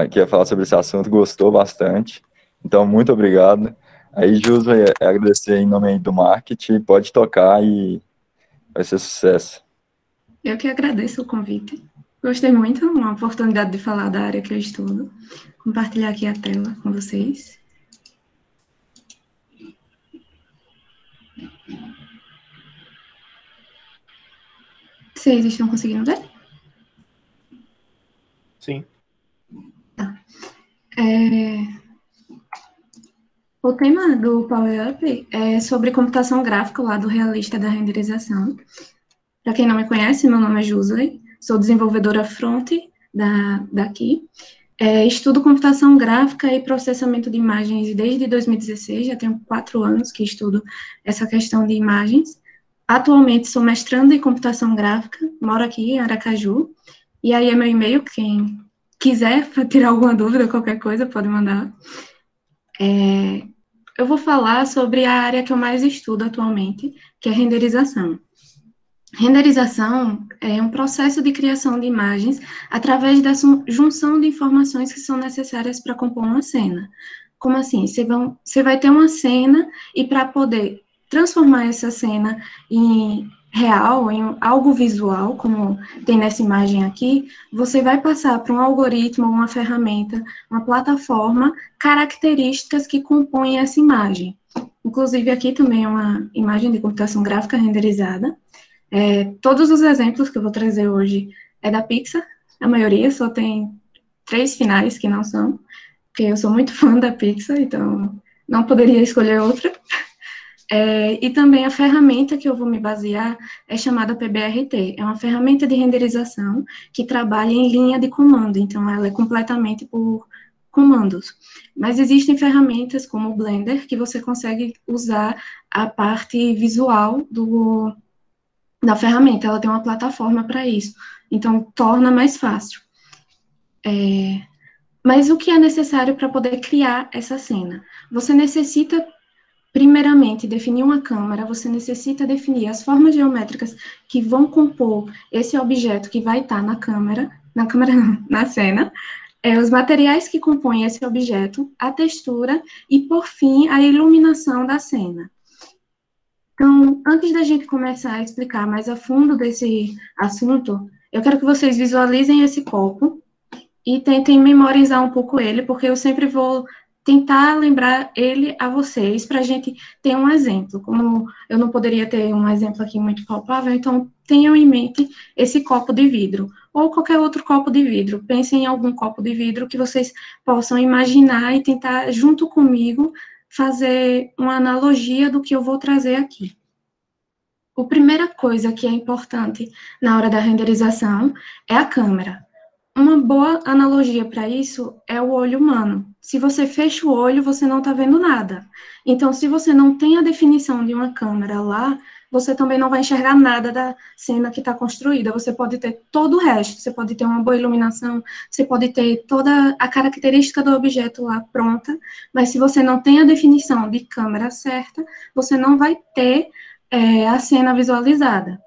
que ia falar sobre esse assunto, gostou bastante. Então, muito obrigado. Aí, Juso, agradecer em nome aí do marketing, pode tocar e vai ser sucesso. Eu que agradeço o convite. Gostei muito, uma oportunidade de falar da área que eu estudo. Compartilhar aqui a tela com vocês. Vocês estão conseguindo ver? Sim. Tá. O tema do Power Up é sobre computação gráfica, lá do realista da renderização. Para quem não me conhece, meu nome é Jusley, sou desenvolvedora front daqui. Estudo computação gráfica e processamento de imagens desde 2016, já tenho 4 anos que estudo essa questão de imagens. Atualmente sou mestrando em computação gráfica, moro aqui em Aracaju, e aí é meu e-mail, quem quiser tirar alguma dúvida, qualquer coisa, pode mandar. Eu vou falar sobre a área que eu mais estudo atualmente, que é renderização. Renderização é um processo de criação de imagens através da junção de informações que são necessárias para compor uma cena. Como assim? Você vai ter uma cena e para poder transformar essa cena em real, em algo visual, como tem nessa imagem aqui, você vai passar para um algoritmo, uma ferramenta, uma plataforma, características que compõem essa imagem. Inclusive, aqui também é uma imagem de computação gráfica renderizada. Todos os exemplos que eu vou trazer hoje é da Pixar, a maioria só tem 3 finais que não são, porque eu sou muito fã da Pixar, então não poderia escolher outra. E também a ferramenta que eu vou me basear é chamada PBRT, é uma ferramenta de renderização que trabalha em linha de comando, então ela é completamente por comandos. Mas existem ferramentas como o Blender, que você consegue usar a parte visual da ferramenta, ela tem uma plataforma para isso, então torna mais fácil. Mas o que é necessário para poder criar essa cena? Você necessita, primeiramente, definir uma câmera, você necessita definir as formas geométricas que vão compor esse objeto que vai estar na câmera não, na cena, os materiais que compõem esse objeto, a textura e, por fim, a iluminação da cena. Então, antes da gente começar a explicar mais a fundo desse assunto, eu quero que vocês visualizem esse copo e tentem memorizar um pouco ele, porque eu sempre vou tentar lembrar ele a vocês, para a gente ter um exemplo. Como eu não poderia ter um exemplo aqui muito palpável, então tenham em mente esse copo de vidro, ou qualquer outro copo de vidro. Pensem em algum copo de vidro que vocês possam imaginar e tentar, junto comigo, fazer uma analogia do que eu vou trazer aqui. A primeira coisa que é importante na hora da renderização é a câmera. Uma boa analogia para isso é o olho humano. Se você fecha o olho, você não está vendo nada. Então, se você não tem a definição de uma câmera lá, você também não vai enxergar nada da cena que está construída. Você pode ter todo o resto, você pode ter uma boa iluminação, você pode ter toda a característica do objeto lá pronta, mas se você não tem a definição de câmera certa, você não vai ter a cena visualizada.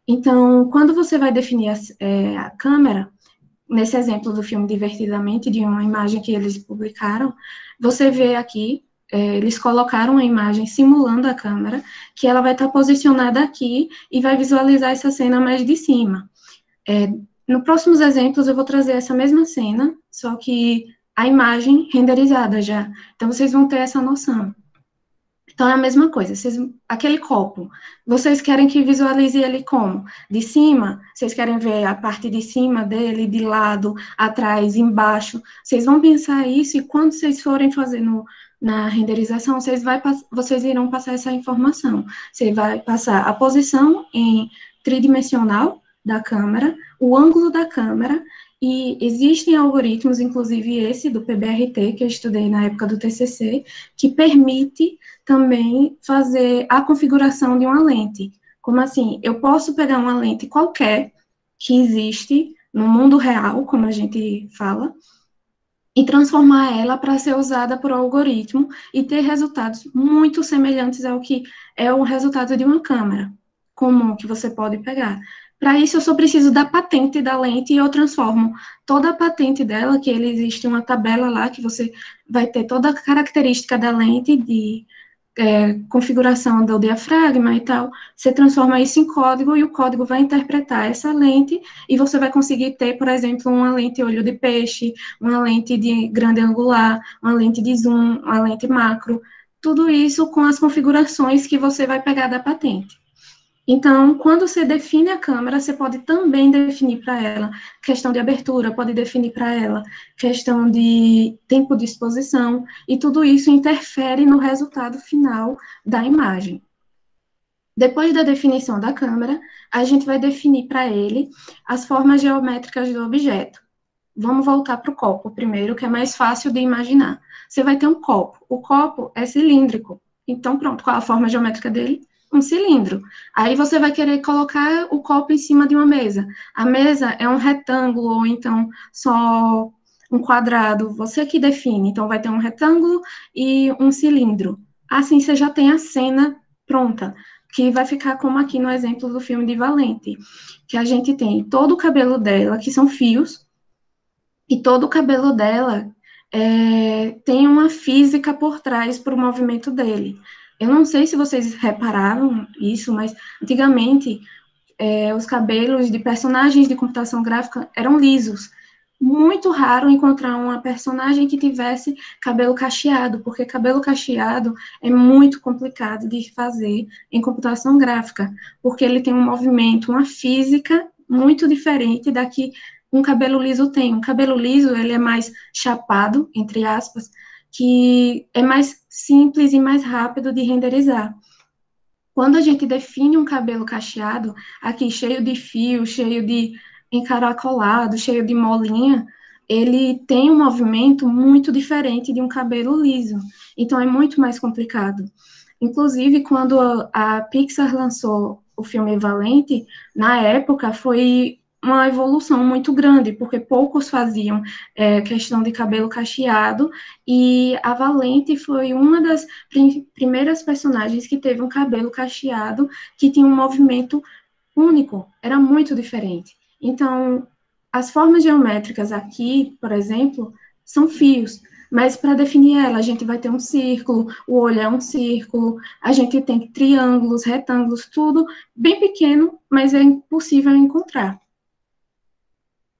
Então, quando você vai definir a câmera, nesse exemplo do filme Divertidamente, de uma imagem que eles publicaram, você vê aqui, eles colocaram uma imagem simulando a câmera, que ela vai estar posicionada aqui e vai visualizar essa cena mais de cima. Nos próximos exemplos, eu vou trazer essa mesma cena, só que a imagem renderizada já. Então, vocês vão ter essa noção. Então, é a mesma coisa, aquele copo, vocês querem que visualize ele como? De cima? Vocês querem ver a parte de cima dele, de lado, atrás, embaixo? Vocês vão pensar isso e quando vocês forem fazer na renderização, vocês irão passar essa informação. Você vai passar a posição em tridimensional da câmera, o ângulo da câmera, e existem algoritmos, inclusive esse do PBRT, que eu estudei na época do TCC, que permite também fazer a configuração de uma lente. Como assim? Eu posso pegar uma lente qualquer que existe no mundo real, como a gente fala, e transformar ela para ser usada por algoritmo e ter resultados muito semelhantes ao que é o resultado de uma câmera comum que você pode pegar. Para isso, eu só preciso da patente da lente e eu transformo toda a patente dela, que ele existe uma tabela lá que você vai ter toda a característica da lente de configuração do diafragma e tal, você transforma isso em código e o código vai interpretar essa lente e você vai conseguir ter, por exemplo, uma lente olho de peixe, uma lente de grande angular, uma lente de zoom, uma lente macro, tudo isso com as configurações que você vai pegar da patente. Então, quando você define a câmera, você pode também definir para ela questão de abertura, pode definir para ela questão de tempo de exposição, e tudo isso interfere no resultado final da imagem. Depois da definição da câmera, a gente vai definir para ele as formas geométricas do objeto. Vamos voltar para o copo primeiro, que é mais fácil de imaginar. Você vai ter um copo. O copo é cilíndrico. Então, pronto, qual a forma geométrica dele? Um cilindro. Aí você vai querer colocar o copo em cima de uma mesa. A mesa é um retângulo, ou então só um quadrado. Você que define. Então, vai ter um retângulo e um cilindro. Assim, você já tem a cena pronta, que vai ficar como aqui no exemplo do filme de Valente, que a gente tem todo o cabelo dela, que são fios, e todo o cabelo dela tem uma física por trás para o movimento dele. Eu não sei se vocês repararam isso, mas antigamente os cabelos de personagens de computação gráfica eram lisos. Muito raro encontrar uma personagem que tivesse cabelo cacheado, porque cabelo cacheado é muito complicado de fazer em computação gráfica, porque ele tem um movimento, uma física muito diferente da que um cabelo liso tem. Um cabelo liso, ele é mais chapado, entre aspas, que é mais simples e mais rápido de renderizar. Quando a gente define um cabelo cacheado, aqui cheio de fio, cheio de encaracolado, cheio de molinha, ele tem um movimento muito diferente de um cabelo liso. Então é muito mais complicado. Inclusive, quando a Pixar lançou o filme Valente, na época foi uma evolução muito grande, porque poucos faziam questão de cabelo cacheado, e a Valente foi uma das primeiras personagens que teve um cabelo cacheado, que tinha um movimento único, era muito diferente. Então, as formas geométricas aqui, por exemplo, são fios, mas para definir ela, a gente vai ter um círculo, o olho é um círculo, a gente tem triângulos, retângulos, tudo bem pequeno, mas é impossível encontrar.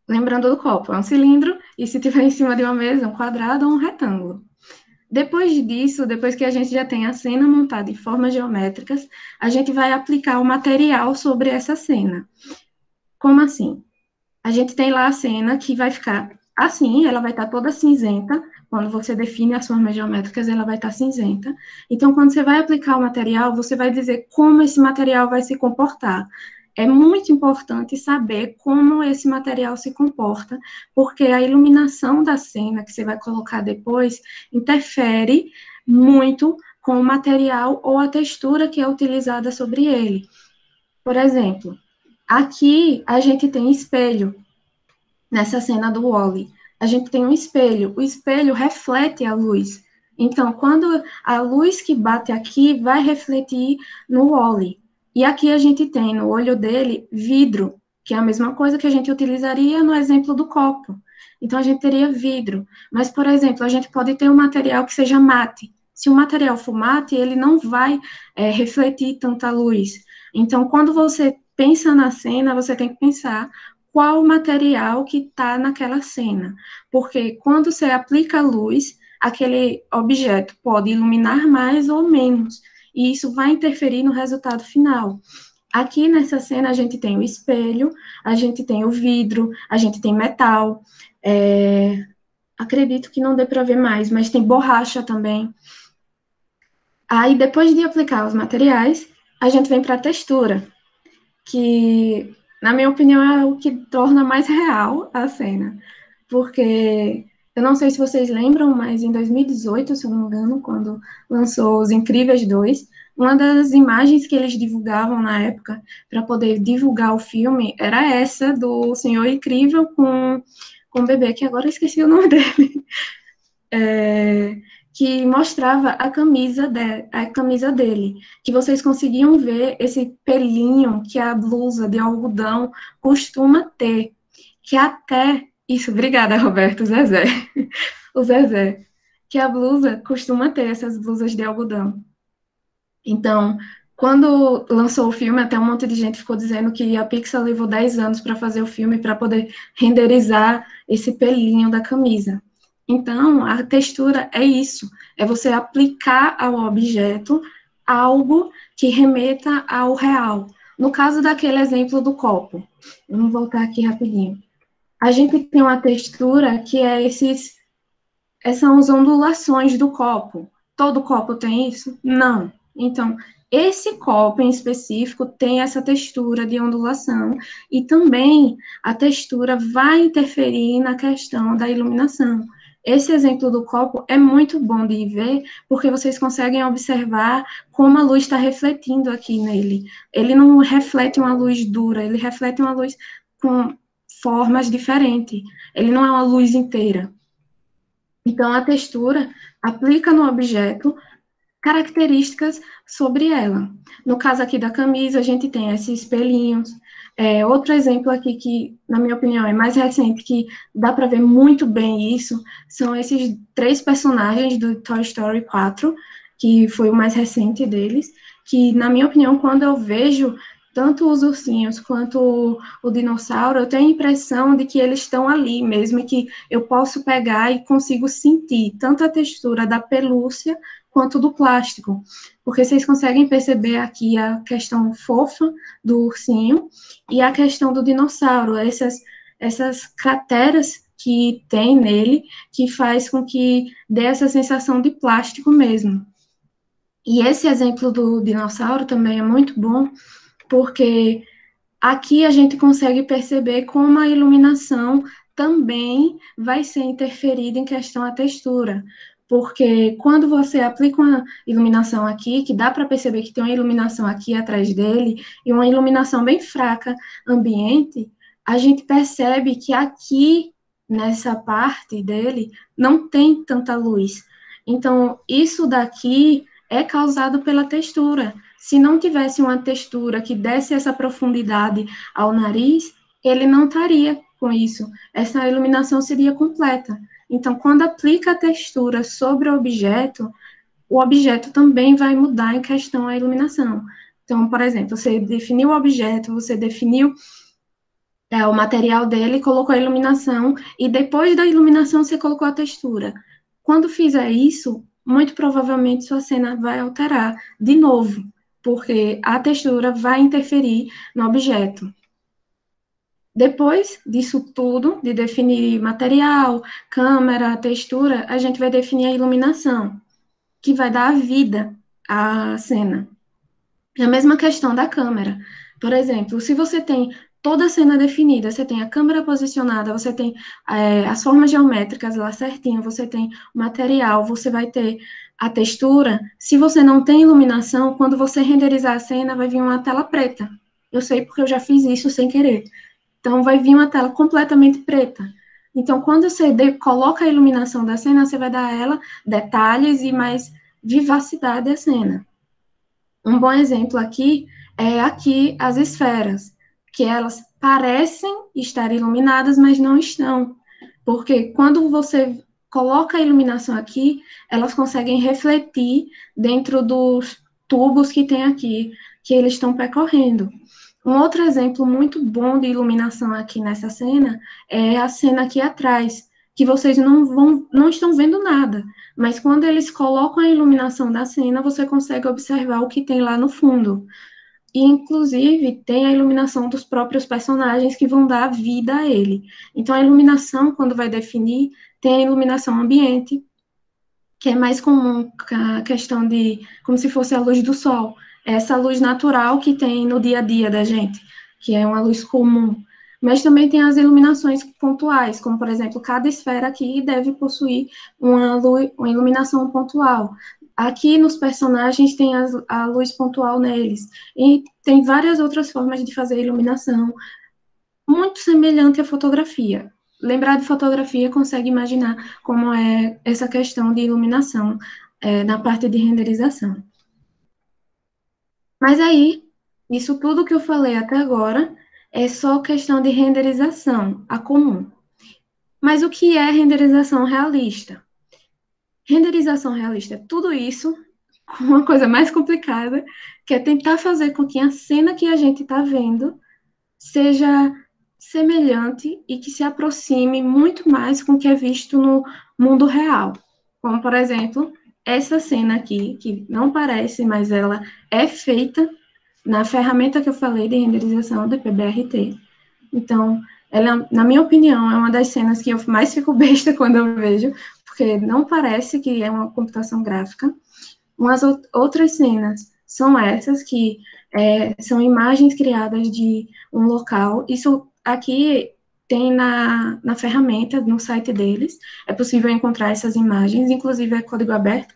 Lembrando do copo, é um cilindro, e se tiver em cima de uma mesa, um quadrado ou um retângulo. Depois disso, depois que a gente já tem a cena montada em formas geométricas, a gente vai aplicar o material sobre essa cena. Como assim? A gente tem lá a cena que vai ficar assim, ela vai estar toda cinzenta. Quando você define as formas geométricas, ela vai estar cinzenta. Então, quando você vai aplicar o material, você vai dizer como esse material vai se comportar. É muito importante saber como esse material se comporta, porque a iluminação da cena que você vai colocar depois interfere muito com o material ou a textura que é utilizada sobre ele. Por exemplo, aqui a gente tem espelho, nessa cena do Wall-E. A gente tem um espelho, o espelho reflete a luz. Então, quando a luz que bate aqui vai refletir no Wall-E. E aqui a gente tem no olho dele vidro, que é a mesma coisa que a gente utilizaria no exemplo do copo. Então, a gente teria vidro. Mas, por exemplo, a gente pode ter um material que seja mate. Se o material for mate, ele não vai refletir tanta luz. Então, quando você pensa na cena, você tem que pensar qual o material que está naquela cena. Porque quando você aplica a luz, aquele objeto pode iluminar mais ou menos, e isso vai interferir no resultado final. Aqui nessa cena a gente tem o espelho, a gente tem o vidro, a gente tem metal, acredito que não dê para ver mais, mas tem borracha também. Aí depois de aplicar os materiais, a gente vem para a textura, que, na minha opinião, é o que torna mais real a cena. Porque, eu não sei se vocês lembram, mas em 2018, se eu não me engano, quando lançou Os Incríveis 2, uma das imagens que eles divulgavam na época, para poder divulgar o filme, era essa do Senhor Incrível com com um bebê, que agora eu esqueci o nome dele, que mostrava a camisa dele, que vocês conseguiam ver esse pelinho que a blusa de algodão costuma ter, que até, isso, obrigada, Roberto, Zezé, o Zezé, que a blusa costuma ter essas blusas de algodão. Então, quando lançou o filme, até um monte de gente ficou dizendo que a Pixar levou 10 anos para fazer o filme, para poder renderizar esse pelinho da camisa. Então, a textura é isso, é você aplicar ao objeto algo que remeta ao real. No caso daquele exemplo do copo, vamos voltar aqui rapidinho. A gente tem uma textura que é são as ondulações do copo. Todo copo tem isso? Não. Então, esse copo em específico tem essa textura de ondulação e também a textura vai interferir na questão da iluminação. Esse exemplo do copo é muito bom de ver, porque vocês conseguem observar como a luz está refletindo aqui nele. Ele não reflete uma luz dura, ele reflete uma luz com formas diferentes. Ele não é uma luz inteira. Então, a textura aplica no objeto características sobre ela. No caso aqui da camisa, a gente tem esses espelhinhos. Outro exemplo aqui que, na minha opinião, é mais recente, que dá para ver muito bem isso, são esses 3 personagens do Toy Story 4, que foi o mais recente deles, que, na minha opinião, quando eu vejo tanto os ursinhos quanto o dinossauro, eu tenho a impressão de que eles estão ali mesmo, e que eu posso pegar e consigo sentir tanto a textura da pelúcia quanto do plástico, porque vocês conseguem perceber aqui a questão fofa do ursinho e a questão do dinossauro, essas crateras que tem nele, que faz com que dê essa sensação de plástico mesmo. E esse exemplo do dinossauro também é muito bom, porque aqui a gente consegue perceber como a iluminação também vai ser interferida em questão da textura, porque quando você aplica uma iluminação aqui, que dá para perceber que tem uma iluminação aqui atrás dele, e uma iluminação bem fraca ambiente, a gente percebe que aqui, nessa parte dele, não tem tanta luz. Então, isso daqui é causado pela textura. Se não tivesse uma textura que desse essa profundidade ao nariz, ele não estaria com isso. Essa iluminação seria completa. Então, quando aplica a textura sobre o objeto também vai mudar em questão à iluminação. Então, por exemplo, você definiu o objeto, você definiu o material dele, colocou a iluminação, e depois da iluminação você colocou a textura. Quando fizer isso, muito provavelmente sua cena vai alterar de novo, porque a textura vai interferir no objeto. Depois disso tudo, de definir material, câmera, textura, a gente vai definir a iluminação, que vai dar a vida à cena. É a mesma questão da câmera. Por exemplo, se você tem toda a cena definida, você tem a câmera posicionada, você tem as formas geométricas lá certinho, você tem o material, você vai ter a textura. Se você não tem iluminação, quando você renderizar a cena, vai vir uma tela preta. Eu sei porque eu já fiz isso sem querer. Então, vai vir uma tela completamente preta. Então, quando você coloca a iluminação da cena, você vai dar a ela detalhes e mais vivacidade à cena. Um bom exemplo aqui é aqui as esferas, que elas parecem estar iluminadas, mas não estão. Porque quando você coloca a iluminação aqui, elas conseguem refletir dentro dos tubos que tem aqui, que eles estão percorrendo. Um outro exemplo muito bom de iluminação aqui nessa cena é a cena aqui atrás, que vocês não estão vendo nada, mas quando eles colocam a iluminação da cena, você consegue observar o que tem lá no fundo. E, inclusive, tem a iluminação dos próprios personagens que vão dar vida a ele. Então, a iluminação, quando vai definir, tem a iluminação ambiente, que é mais comum a questão de como se fosse a luz do sol. Essa luz natural que tem no dia a dia da gente, que é uma luz comum. Mas também tem as iluminações pontuais, como, por exemplo, cada esfera aqui deve possuir uma iluminação pontual. Aqui nos personagens tem a luz pontual neles. E tem várias outras formas de fazer iluminação, muito semelhante à fotografia. lembrar de fotografia consegue imaginar como é essa questão de iluminação na parte de renderização. Mas aí, isso tudo que eu falei até agora é só questão de renderização, a comum. Mas o que é renderização realista? Renderização realista é tudo isso com uma coisa mais complicada, que é tentar fazer com que a cena que a gente está vendo seja semelhante e que se aproxime muito mais com o que é visto no mundo real. Como, por exemplo, essa cena aqui, que não parece, mas ela é feita na ferramenta que eu falei de renderização do PBRT. Então, ela, na minha opinião, é uma das cenas que eu mais fico besta quando eu vejo, porque não parece que é uma computação gráfica. Umas outras cenas são essas, que são imagens criadas de um local. Isso aqui tem na ferramenta, no site deles. É possível encontrar essas imagens, inclusive é código aberto.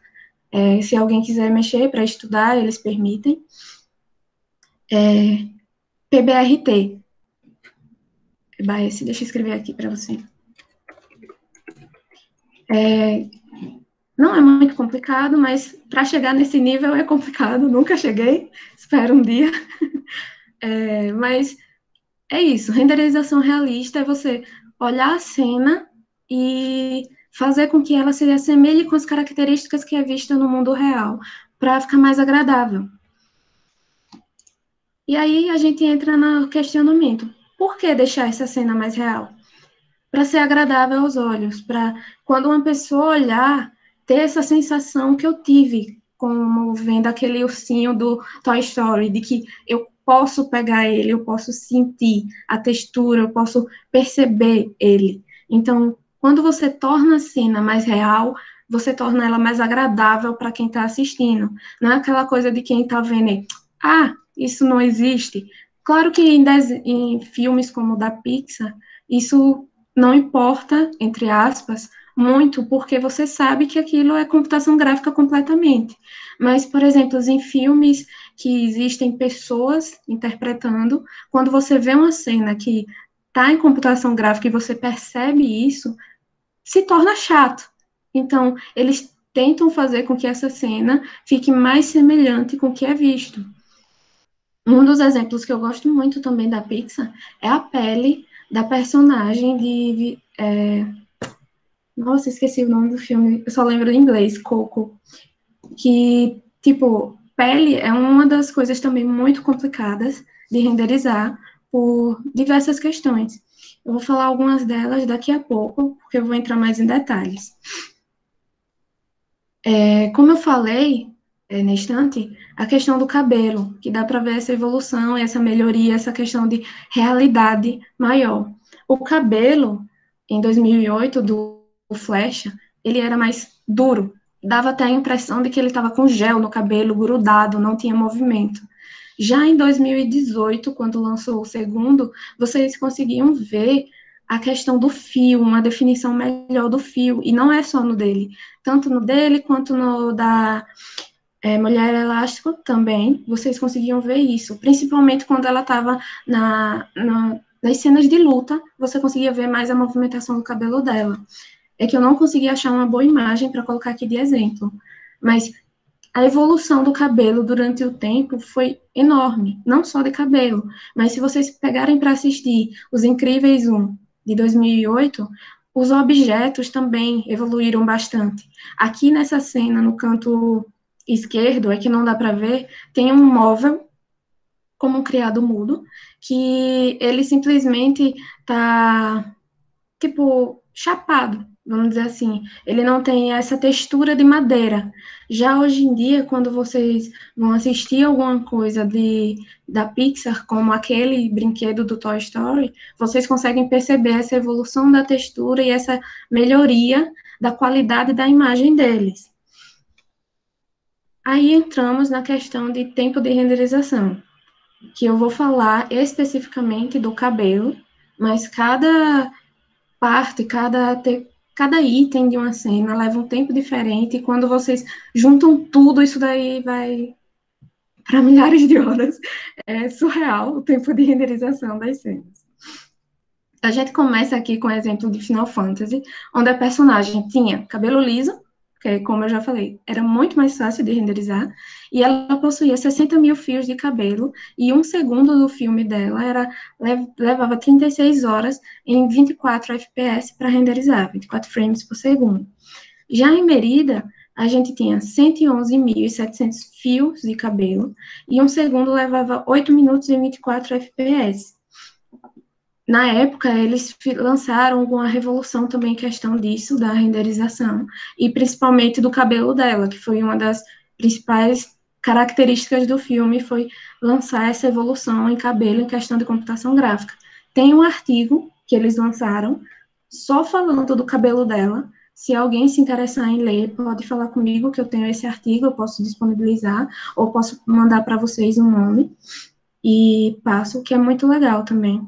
Se alguém quiser mexer para estudar, eles permitem. PBRT. Deixa eu escrever aqui para você. Não é muito complicado, mas para chegar nesse nível é complicado. Nunca cheguei, espero um dia. Mas é isso. Renderização realista é você olhar a cena e fazer com que ela se assemelhe com as características que é vista no mundo real, para ficar mais agradável. E aí a gente entra no questionamento. Por que deixar essa cena mais real? Para ser agradável aos olhos, para quando uma pessoa olhar, ter essa sensação que eu tive, como vendo aquele ursinho do Toy Story, de que eu posso pegar ele, eu posso sentir a textura, eu posso perceber ele. Então, quando você torna a cena mais real, você torna ela mais agradável para quem está assistindo. Não é aquela coisa de quem está vendo, isso não existe. Claro que em filmes como o da Pixar, isso não importa, entre aspas, muito, porque você sabe que aquilo é computação gráfica completamente. Mas, por exemplo, em filmes que existem pessoas interpretando, quando você vê uma cena que está em computação gráfica e você percebe isso, se torna chato. Então, eles tentam fazer com que essa cena fique mais semelhante com o que é visto. Um dos exemplos que eu gosto muito também da Pixar é a pele da personagem de... Nossa, esqueci o nome do filme, eu só lembro em inglês, Coco. Que, tipo, pele é uma das coisas também muito complicadas de renderizar por diversas questões. Eu vou falar algumas delas daqui a pouco, porque eu vou entrar mais em detalhes. Como eu falei, na estante, a questão do cabelo, que dá para ver essa evolução, essa melhoria, essa questão de realidade maior. O cabelo, em 2008, do Flecha, ele era mais duro, dava até a impressão de que ele estava com gel no cabelo, grudado, não tinha movimento. Já em 2018, quando lançou o segundo, vocês conseguiam ver a questão do fio, uma definição melhor do fio, e não é só no dele, tanto no dele quanto no da Mulher Elástico também, vocês conseguiam ver isso, principalmente quando ela estava nas cenas de luta, você conseguia ver mais a movimentação do cabelo dela. É que eu não consegui achar uma boa imagem para colocar aqui de exemplo, mas a evolução do cabelo durante o tempo foi enorme, não só de cabelo, mas se vocês pegarem para assistir Os Incríveis 1, de 2008, os objetos também evoluíram bastante. Aqui nessa cena, no canto esquerdo, é que não dá para ver, tem um móvel, como um criado mudo, que ele simplesmente tá, tipo, chapado, vamos dizer assim. Ele não tem essa textura de madeira. Já hoje em dia, quando vocês vão assistir alguma coisa da Pixar, como aquele brinquedo do Toy Story, vocês conseguem perceber essa evolução da textura e essa melhoria da qualidade da imagem deles. Aí entramos na questão de tempo de renderização, que eu vou falar especificamente do cabelo, mas cada parte, cada item de uma cena leva um tempo diferente, e quando vocês juntam tudo, isso daí vai para milhares de horas. É surreal o tempo de renderização das cenas. A gente começa aqui com o exemplo de Final Fantasy, onde a personagem tinha cabelo liso, que, como eu já falei, era muito mais fácil de renderizar, e ela possuía 60 mil fios de cabelo, e um segundo do filme dela levava 36 horas em 24 FPS para renderizar, 24 frames por segundo. Já em Merida, a gente tinha 111.700 fios de cabelo, e um segundo levava 8 minutos e 24 FPS. Na época, eles lançaram uma revolução também em questão disso, da renderização, e principalmente do cabelo dela, que foi uma das principais características do filme, foi lançar essa evolução em cabelo em questão de computação gráfica. Tem um artigo que eles lançaram só falando do cabelo dela. Se alguém se interessar em ler, pode falar comigo, que eu tenho esse artigo, eu posso disponibilizar, ou posso mandar para vocês um nome, e passo, que é muito legal também.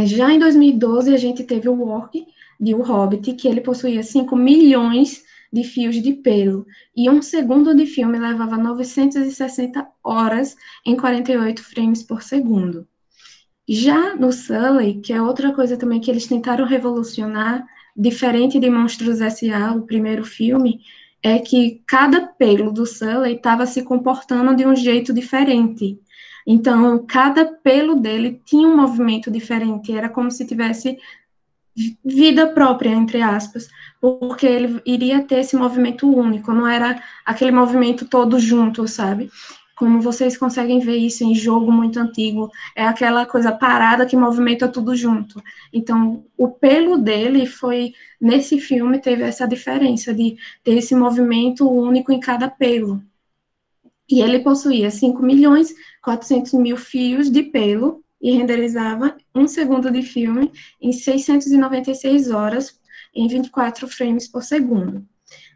Já em 2012, a gente teve o Orc de O Hobbit, que ele possuía 5 milhões de fios de pelo, e um segundo de filme levava 960 horas em 48 frames por segundo. Já no Sully, que é outra coisa também que eles tentaram revolucionar, diferente de Monstros S.A., o primeiro filme, é que cada pelo do Sully estava se comportando de um jeito diferente. Então, cada pelo dele tinha um movimento diferente, era como se tivesse vida própria, entre aspas, porque ele iria ter esse movimento único, não era aquele movimento todo junto, sabe? Como vocês conseguem ver isso em jogo muito antigo, é aquela coisa parada que movimenta tudo junto. Então, o pelo dele foi, nesse filme, teve essa diferença de ter esse movimento único em cada pelo. E ele possuía 5.400.000 fios de pelo e renderizava um segundo de filme em 696 horas, em 24 frames por segundo.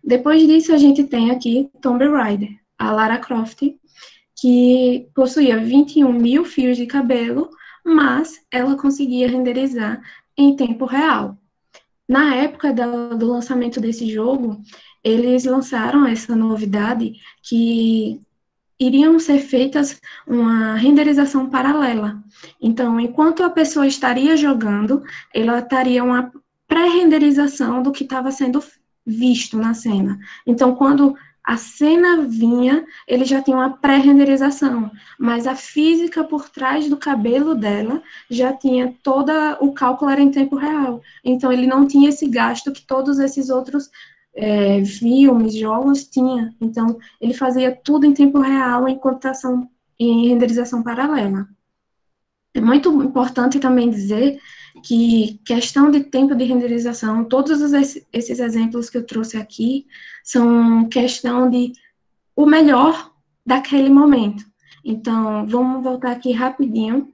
Depois disso, a gente tem aqui Tomb Raider, a Lara Croft, que possuía 21 mil fios de cabelo, mas ela conseguia renderizar em tempo real. Na época do lançamento desse jogo, eles lançaram essa novidade que iriam ser feitas uma renderização paralela. Então, enquanto a pessoa estaria jogando, ela estaria uma pré-renderização do que estava sendo visto na cena. Então, quando a cena vinha, ele já tinha uma pré-renderização, mas a física por trás do cabelo dela já tinha toda o cálculo era em tempo real. Então, ele não tinha esse gasto que todos esses outros filmes, jogos tinha. Então, ele fazia tudo em tempo real em computação, em renderização paralela. É muito importante também dizer que questão de tempo de renderização, todos esses exemplos que eu trouxe aqui são questão de o melhor daquele momento. Então, vamos voltar aqui rapidinho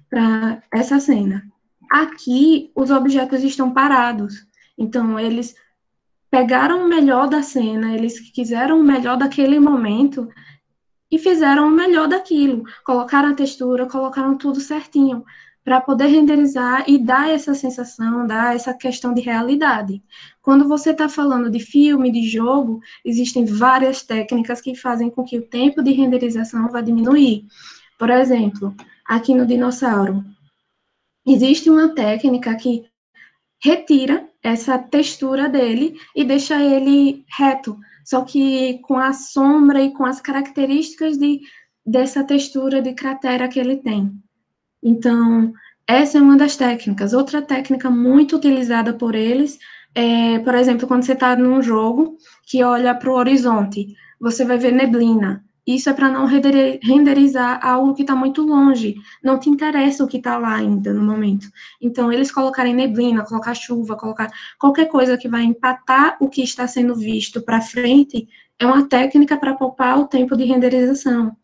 para essa cena. Aqui, os objetos estão parados. Então, eles pegaram o melhor da cena, eles quiseram o melhor daquele momento e fizeram o melhor daquilo. Colocaram a textura, colocaram tudo certinho para poder renderizar e dar essa sensação, dar essa questão de realidade. Quando você está falando de filme, de jogo, existem várias técnicas que fazem com que o tempo de renderização vá diminuir. Por exemplo, aqui no dinossauro, existe uma técnica que retira essa textura dele e deixa ele reto, só que com a sombra e com as características dessa textura de cratera que ele tem. Então, essa é uma das técnicas. Outra técnica muito utilizada por eles é, por exemplo, quando você está num jogo que olha para o horizonte, você vai ver neblina. Isso é para não renderizar algo que está muito longe. Não te interessa o que está lá ainda no momento. Então, eles colocarem neblina, colocar chuva, colocar qualquer coisa que vai empatar o que está sendo visto para frente, é uma técnica para poupar o tempo de renderização.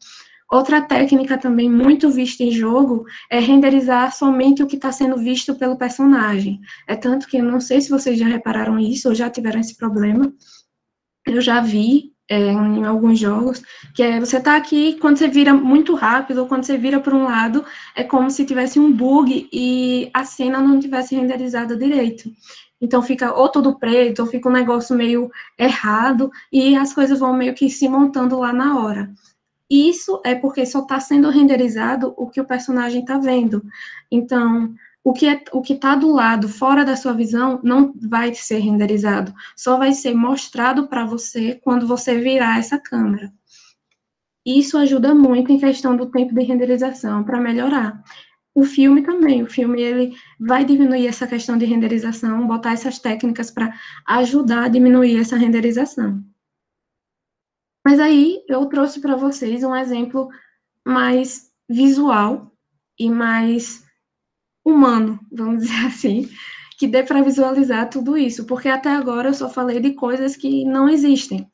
Outra técnica também muito vista em jogo é renderizar somente o que está sendo visto pelo personagem. É tanto que eu não sei se vocês já repararam isso ou já tiveram esse problema. Eu já vi em alguns jogos, que é você tá aqui, quando você vira muito rápido, ou quando você vira para um lado, é como se tivesse um bug e a cena não tivesse renderizada direito. Então fica ou tudo preto, ou fica um negócio meio errado, e as coisas vão meio que se montando lá na hora. Isso é porque só está sendo renderizado o que o personagem está vendo. Então, o que está do lado, fora da sua visão, não vai ser renderizado, só vai ser mostrado para você quando você virar essa câmera. Isso ajuda muito em questão do tempo de renderização, para melhorar. O filme também, o filme ele vai diminuir essa questão de renderização, botar essas técnicas para ajudar a diminuir essa renderização. Mas aí eu trouxe para vocês um exemplo mais visual e mais humano, vamos dizer assim, que dê para visualizar tudo isso, porque até agora eu só falei de coisas que não existem.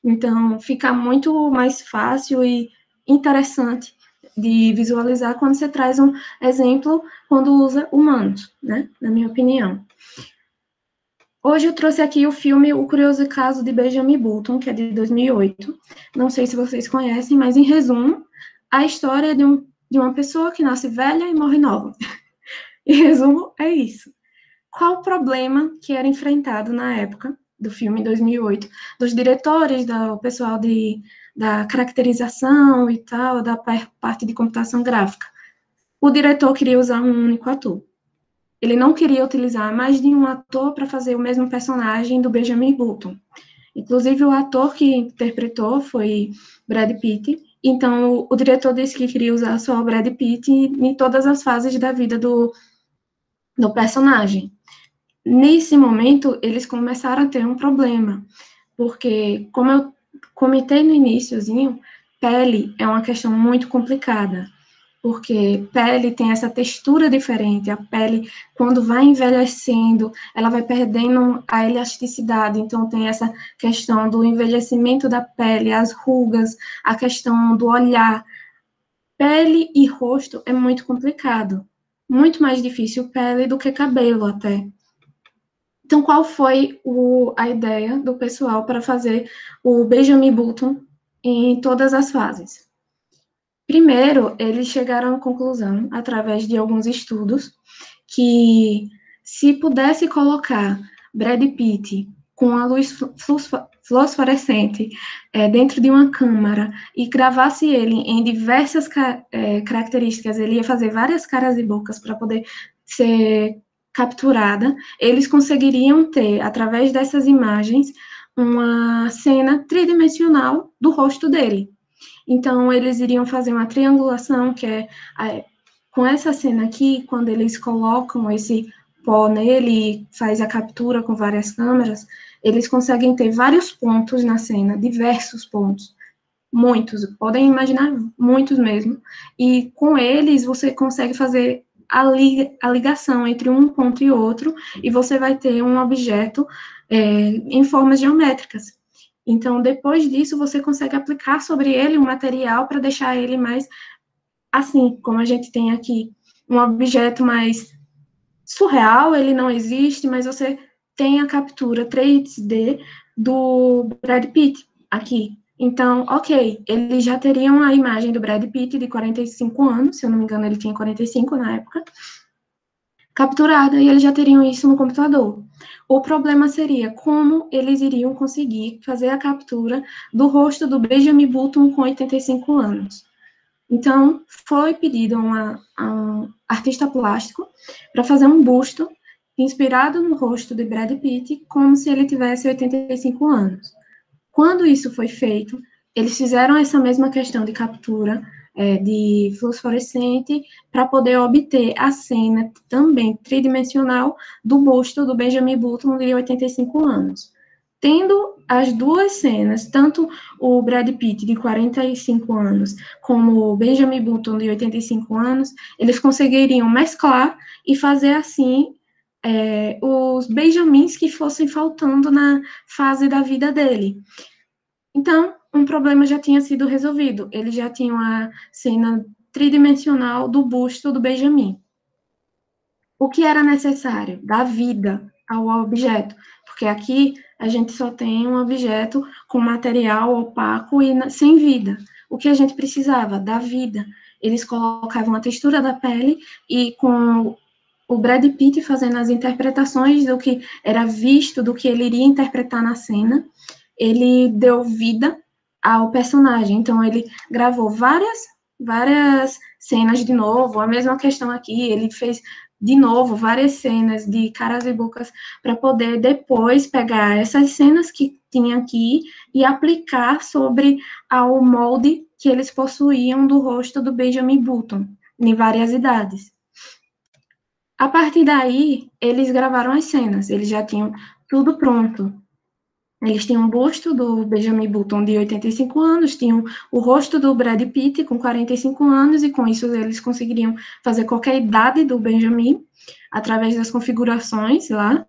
Então, fica muito mais fácil e interessante de visualizar quando você traz um exemplo quando usa humanos, né? Na minha opinião. Hoje eu trouxe aqui o filme O Curioso Caso de Benjamin Button, que é de 2008. Não sei se vocês conhecem, mas em resumo, a história de uma pessoa que nasce velha e morre nova. Em resumo, é isso. Qual o problema que era enfrentado na época do filme, em 2008, dos diretores, do pessoal da caracterização e tal, da parte de computação gráfica? O diretor queria usar um único ator. Ele não queria utilizar mais de um ator para fazer o mesmo personagem do Benjamin Button. Inclusive, o ator que interpretou foi Brad Pitt. Então, o diretor disse que queria usar só o Brad Pitt em todas as fases da vida do personagem. Nesse momento, eles começaram a ter um problema, porque, como eu comentei no iniciozinho, pele é uma questão muito complicada, porque pele tem essa textura diferente, a pele, quando vai envelhecendo, ela vai perdendo a elasticidade, então tem essa questão do envelhecimento da pele, as rugas, a questão do olhar. Pele e rosto é muito complicado, muito mais difícil pele do que cabelo até. Então, qual foi a ideia do pessoal para fazer o Benjamin Button em todas as fases? Primeiro, eles chegaram à conclusão, através de alguns estudos, que se pudesse colocar Brad Pitt com a luz fluorescente dentro de uma câmara e gravasse ele em diversas características, ele ia fazer várias caras e bocas para poder ser capturada, eles conseguiriam ter, através dessas imagens, uma cena tridimensional do rosto dele. Então, eles iriam fazer uma triangulação, que é com essa cena aqui, quando eles colocam esse pó nele e faz a captura com várias câmeras, eles conseguem ter vários pontos na cena, diversos pontos, muitos, podem imaginar muitos mesmo, e com eles você consegue fazer a ligação entre um ponto e outro, e você vai ter um objeto em formas geométricas. Então, depois disso, você consegue aplicar sobre ele um material para deixar ele mais, assim, como a gente tem aqui, um objeto mais surreal, ele não existe, mas você tem a captura 3D do Brad Pitt aqui. Então, ok, eles já teriam a imagem do Brad Pitt de 45 anos, se eu não me engano, ele tinha 45 na época, capturada, e eles já teriam isso no computador. O problema seria como eles iriam conseguir fazer a captura do rosto do Benjamin Button com 85 anos. Então, foi pedido a um artista plástico para fazer um busto inspirado no rosto de Brad Pitt, como se ele tivesse 85 anos. Quando isso foi feito, eles fizeram essa mesma questão de captura de fluorescente para poder obter a cena também tridimensional do busto do Benjamin Button de 85 anos. Tendo as duas cenas, tanto o Brad Pitt de 45 anos como o Benjamin Button de 85 anos, eles conseguiriam mesclar e fazer assim os Benjamins que fossem faltando na fase da vida dele. Então, um problema já tinha sido resolvido. Eles já tinham a cena tridimensional do busto do Benjamin. O que era necessário? Dar vida ao objeto, porque aqui a gente só tem um objeto com material opaco e sem vida. O que a gente precisava? Dar vida. Eles colocavam a textura da pele e com o Brad Pitt fazendo as interpretações do que era visto, do que ele iria interpretar na cena, ele deu vida ao personagem. Então, ele gravou várias cenas de novo, a mesma questão aqui, ele fez de novo, várias cenas de caras e bocas para poder depois pegar essas cenas que tinha aqui e aplicar sobre ao molde que eles possuíam do rosto do Benjamin Button, em várias idades. A partir daí, eles gravaram as cenas, eles já tinham tudo pronto. Eles tinham um busto do Benjamin Button de 85 anos, tinham o rosto do Brad Pitt com 45 anos, e com isso eles conseguiriam fazer qualquer idade do Benjamin, através das configurações lá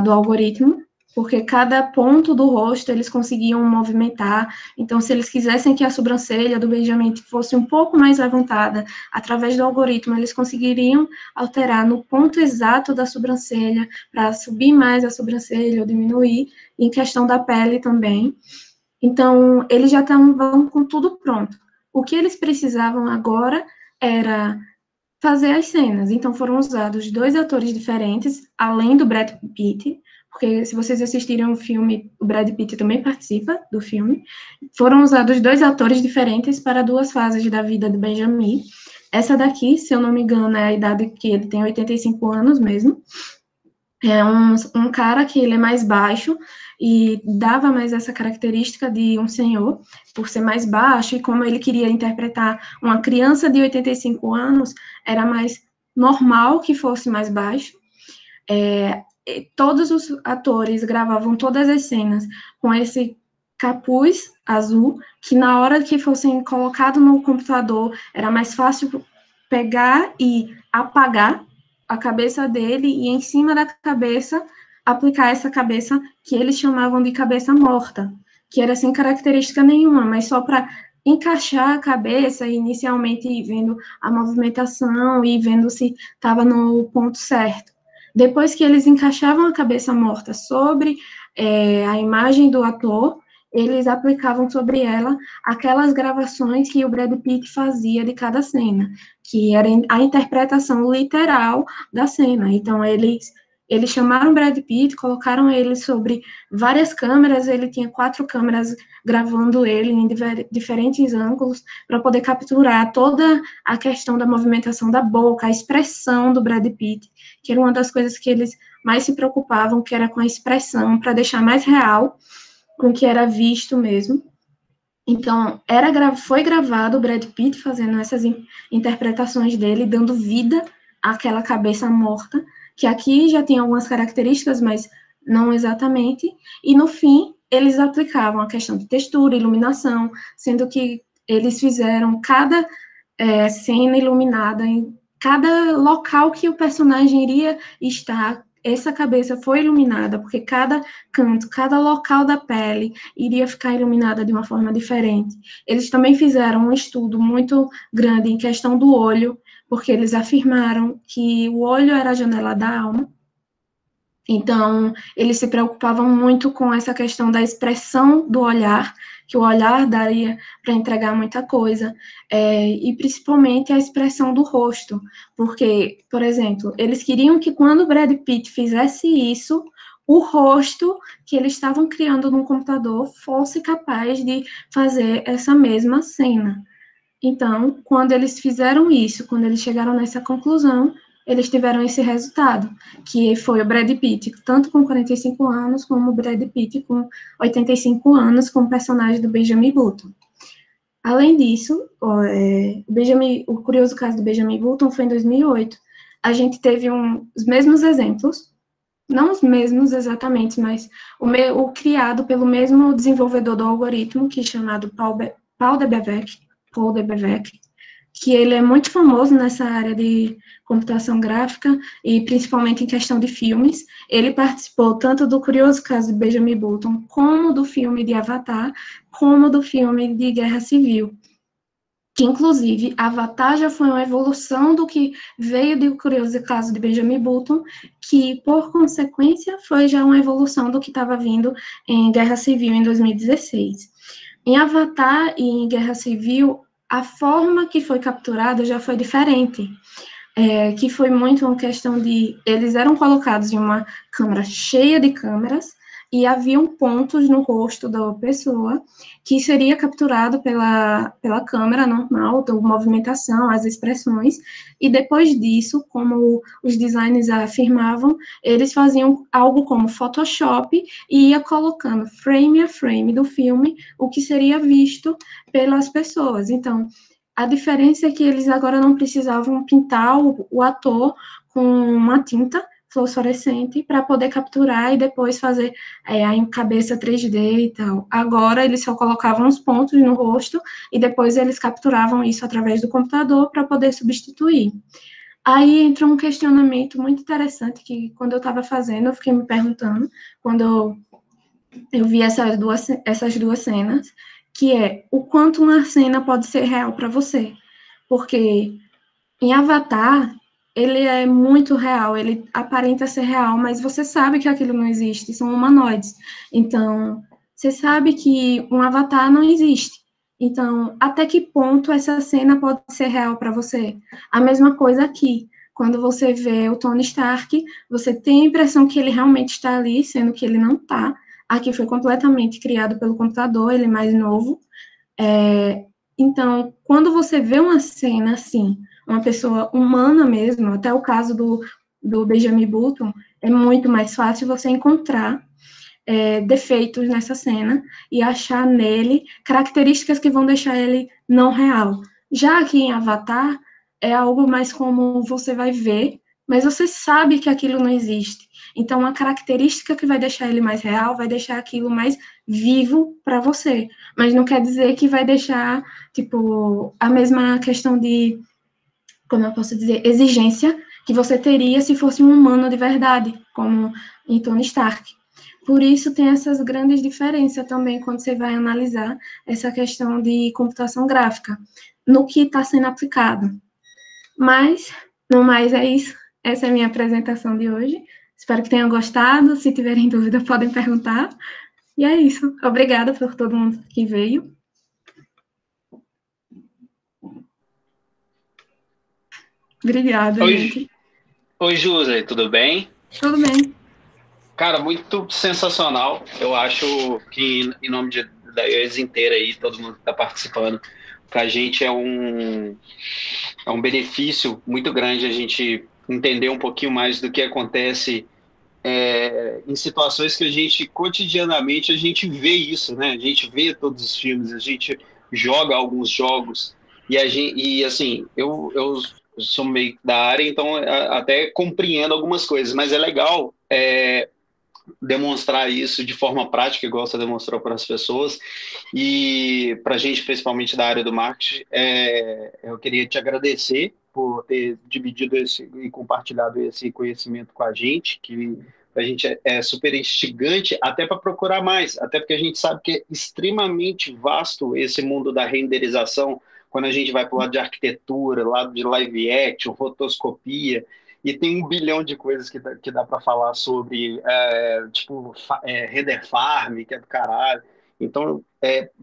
do algoritmo, porque cada ponto do rosto eles conseguiam movimentar. Então, se eles quisessem que a sobrancelha do Benjamin fosse um pouco mais levantada, através do algoritmo, eles conseguiriam alterar no ponto exato da sobrancelha, para subir mais a sobrancelha ou diminuir, em questão da pele também. Então, eles já estavam com tudo pronto. O que eles precisavam agora era fazer as cenas. Então, foram usados 2 atores diferentes, além do Brad Pitt, porque se vocês assistirem o filme, o Brad Pitt também participa do filme. Foram usados 2 atores diferentes para 2 fases da vida do Benjamin. Essa daqui, se eu não me engano, é a idade que ele tem, 85 anos mesmo. É um cara que ele é mais baixo e dava mais essa característica de um senhor, por ser mais baixo, e como ele queria interpretar uma criança de 85 anos, era mais normal que fosse mais baixo. Todos os atores gravavam todas as cenas com esse capuz azul, que na hora que fossem colocados no computador, era mais fácil pegar e apagar a cabeça dele, e em cima da cabeça aplicar essa cabeça que eles chamavam de cabeça morta, que era sem característica nenhuma, mas só para encaixar a cabeça, inicialmente vendo a movimentação e vendo se estava no ponto certo. Depois que eles encaixavam a cabeça morta sobre a imagem do ator, eles aplicavam sobre ela aquelas gravações que o Brad Pitt fazia de cada cena, que era a interpretação literal da cena. Então, eles chamaram o Brad Pitt, colocaram ele sobre várias câmeras, ele tinha 4 câmeras gravando ele em diferentes ângulos, para poder capturar toda a questão da movimentação da boca, a expressão do Brad Pitt, que era uma das coisas que eles mais se preocupavam, que era com a expressão, para deixar mais real com o que era visto mesmo. Então, foi gravado o Brad Pitt fazendo essas interpretações dele, dando vida àquela cabeça morta, que aqui já tem algumas características, mas não exatamente. E, no fim, eles aplicavam a questão de textura, iluminação, sendo que eles fizeram cada cena iluminada em cada local que o personagem iria estar. Essa cabeça foi iluminada, porque cada canto, cada local da pele iria ficar iluminada de uma forma diferente. Eles também fizeram um estudo muito grande em questão do olho, porque eles afirmaram que o olho era a janela da alma. Então, eles se preocupavam muito com essa questão da expressão do olhar, que o olhar daria para entregar muita coisa, e principalmente a expressão do rosto, porque, por exemplo, eles queriam que quando o Brad Pitt fizesse isso, o rosto que eles estavam criando no computador fosse capaz de fazer essa mesma cena. Então, quando eles fizeram isso, quando eles chegaram nessa conclusão, eles tiveram esse resultado, que foi o Brad Pitt, tanto com 45 anos, como o Brad Pitt com 85 anos, como personagem do Benjamin Button. Além disso, o curioso caso do Benjamin Button foi em 2008. A gente teve os mesmos exemplos, não os mesmos exatamente, mas o criado pelo mesmo desenvolvedor do algoritmo, que é chamado Paul Debevec, que ele é muito famoso nessa área de computação gráfica, e principalmente em questão de filmes. Ele participou tanto do curioso caso de Benjamin Button, como do filme de Avatar, como do filme de Guerra Civil. Que, inclusive, Avatar já foi uma evolução do que veio do curioso caso de Benjamin Button, que, por consequência, foi já uma evolução do que estava vindo em Guerra Civil em 2016. Em Avatar e em Guerra Civil, a forma que foi capturada já foi diferente, que foi muito uma questão de... Eles eram colocados em uma câmara cheia de câmeras, e haviam pontos no rosto da pessoa que seria capturado pela câmera normal, a movimentação, as expressões, e depois disso, como os designers afirmavam, eles faziam algo como Photoshop e ia colocando frame a frame do filme o que seria visto pelas pessoas. Então, a diferença é que eles agora não precisavam pintar o ator com uma tinta fluorescente para poder capturar e depois fazer a cabeça 3D e tal. Agora eles só colocavam os pontos no rosto e depois eles capturavam isso através do computador para poder substituir. Aí entra um questionamento muito interessante que quando eu estava fazendo, eu fiquei me perguntando, quando eu vi essas duas cenas, que é o quanto uma cena pode ser real para você. Porque em Avatar, ele é muito real, ele aparenta ser real, mas você sabe que aquilo não existe, são humanoides. Então, você sabe que um avatar não existe. Então, até que ponto essa cena pode ser real para você? A mesma coisa aqui. Quando você vê o Tony Stark, você tem a impressão que ele realmente está ali, sendo que ele não está. Aqui foi completamente criado pelo computador, ele é mais novo. Então, quando você vê uma cena assim, uma pessoa humana mesmo, até o caso do Benjamin Button, é muito mais fácil você encontrar defeitos nessa cena e achar nele características que vão deixar ele não real. Já aqui em Avatar, é algo mais como você vai ver, mas você sabe que aquilo não existe. Então, uma característica que vai deixar ele mais real vai deixar aquilo mais vivo para você. Mas não quer dizer que vai deixar, tipo, a mesma questão de, como eu posso dizer, exigência que você teria se fosse um humano de verdade, como em Tony Stark. Por isso, tem essas grandes diferenças também quando você vai analisar essa questão de computação gráfica, no que está sendo aplicado. Mas, no mais, é isso. Essa é a minha apresentação de hoje. Espero que tenham gostado. Se tiverem dúvida, podem perguntar. E é isso. Obrigada por todo mundo que veio. Obrigada, gente. Oi, José, tudo bem? Tudo bem. Cara, muito sensacional. Eu acho que, em nome da IES inteira aí, todo mundo que está participando, para a gente é um benefício muito grande a gente entender um pouquinho mais do que acontece em situações que a gente, cotidianamente, a gente vê isso, né? A gente vê todos os filmes, a gente joga alguns jogos, e assim, eu sou meio da área, então até compreendo algumas coisas, mas é legal demonstrar isso de forma prática, igual você demonstrou para as pessoas, e para a gente, principalmente da área do marketing, eu queria te agradecer por ter dividido e compartilhado esse conhecimento com a gente, que a gente é super instigante até para procurar mais, até porque a gente sabe que é extremamente vasto esse mundo da renderização, quando a gente vai para o lado de arquitetura, lado de live action, rotoscopia, e tem 1 bilhão de coisas que dá para falar sobre, tipo, render farm, que é do caralho. Então,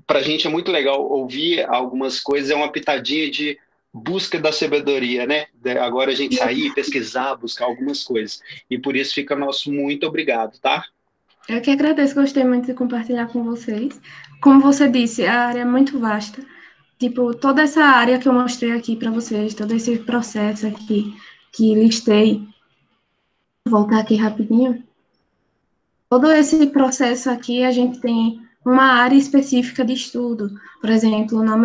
para a gente é muito legal ouvir algumas coisas, é uma pitadinha de busca da sabedoria, né? Agora a gente sair, pesquisar, buscar algumas coisas. E por isso fica nosso muito obrigado, tá? Eu que agradeço, gostei muito de compartilhar com vocês. Como você disse, a área é muito vasta. Tipo, toda essa área que eu mostrei aqui para vocês, todo esse processo aqui que listei, vou voltar aqui rapidinho. Todo esse processo aqui, a gente tem uma área específica de estudo. Por exemplo, no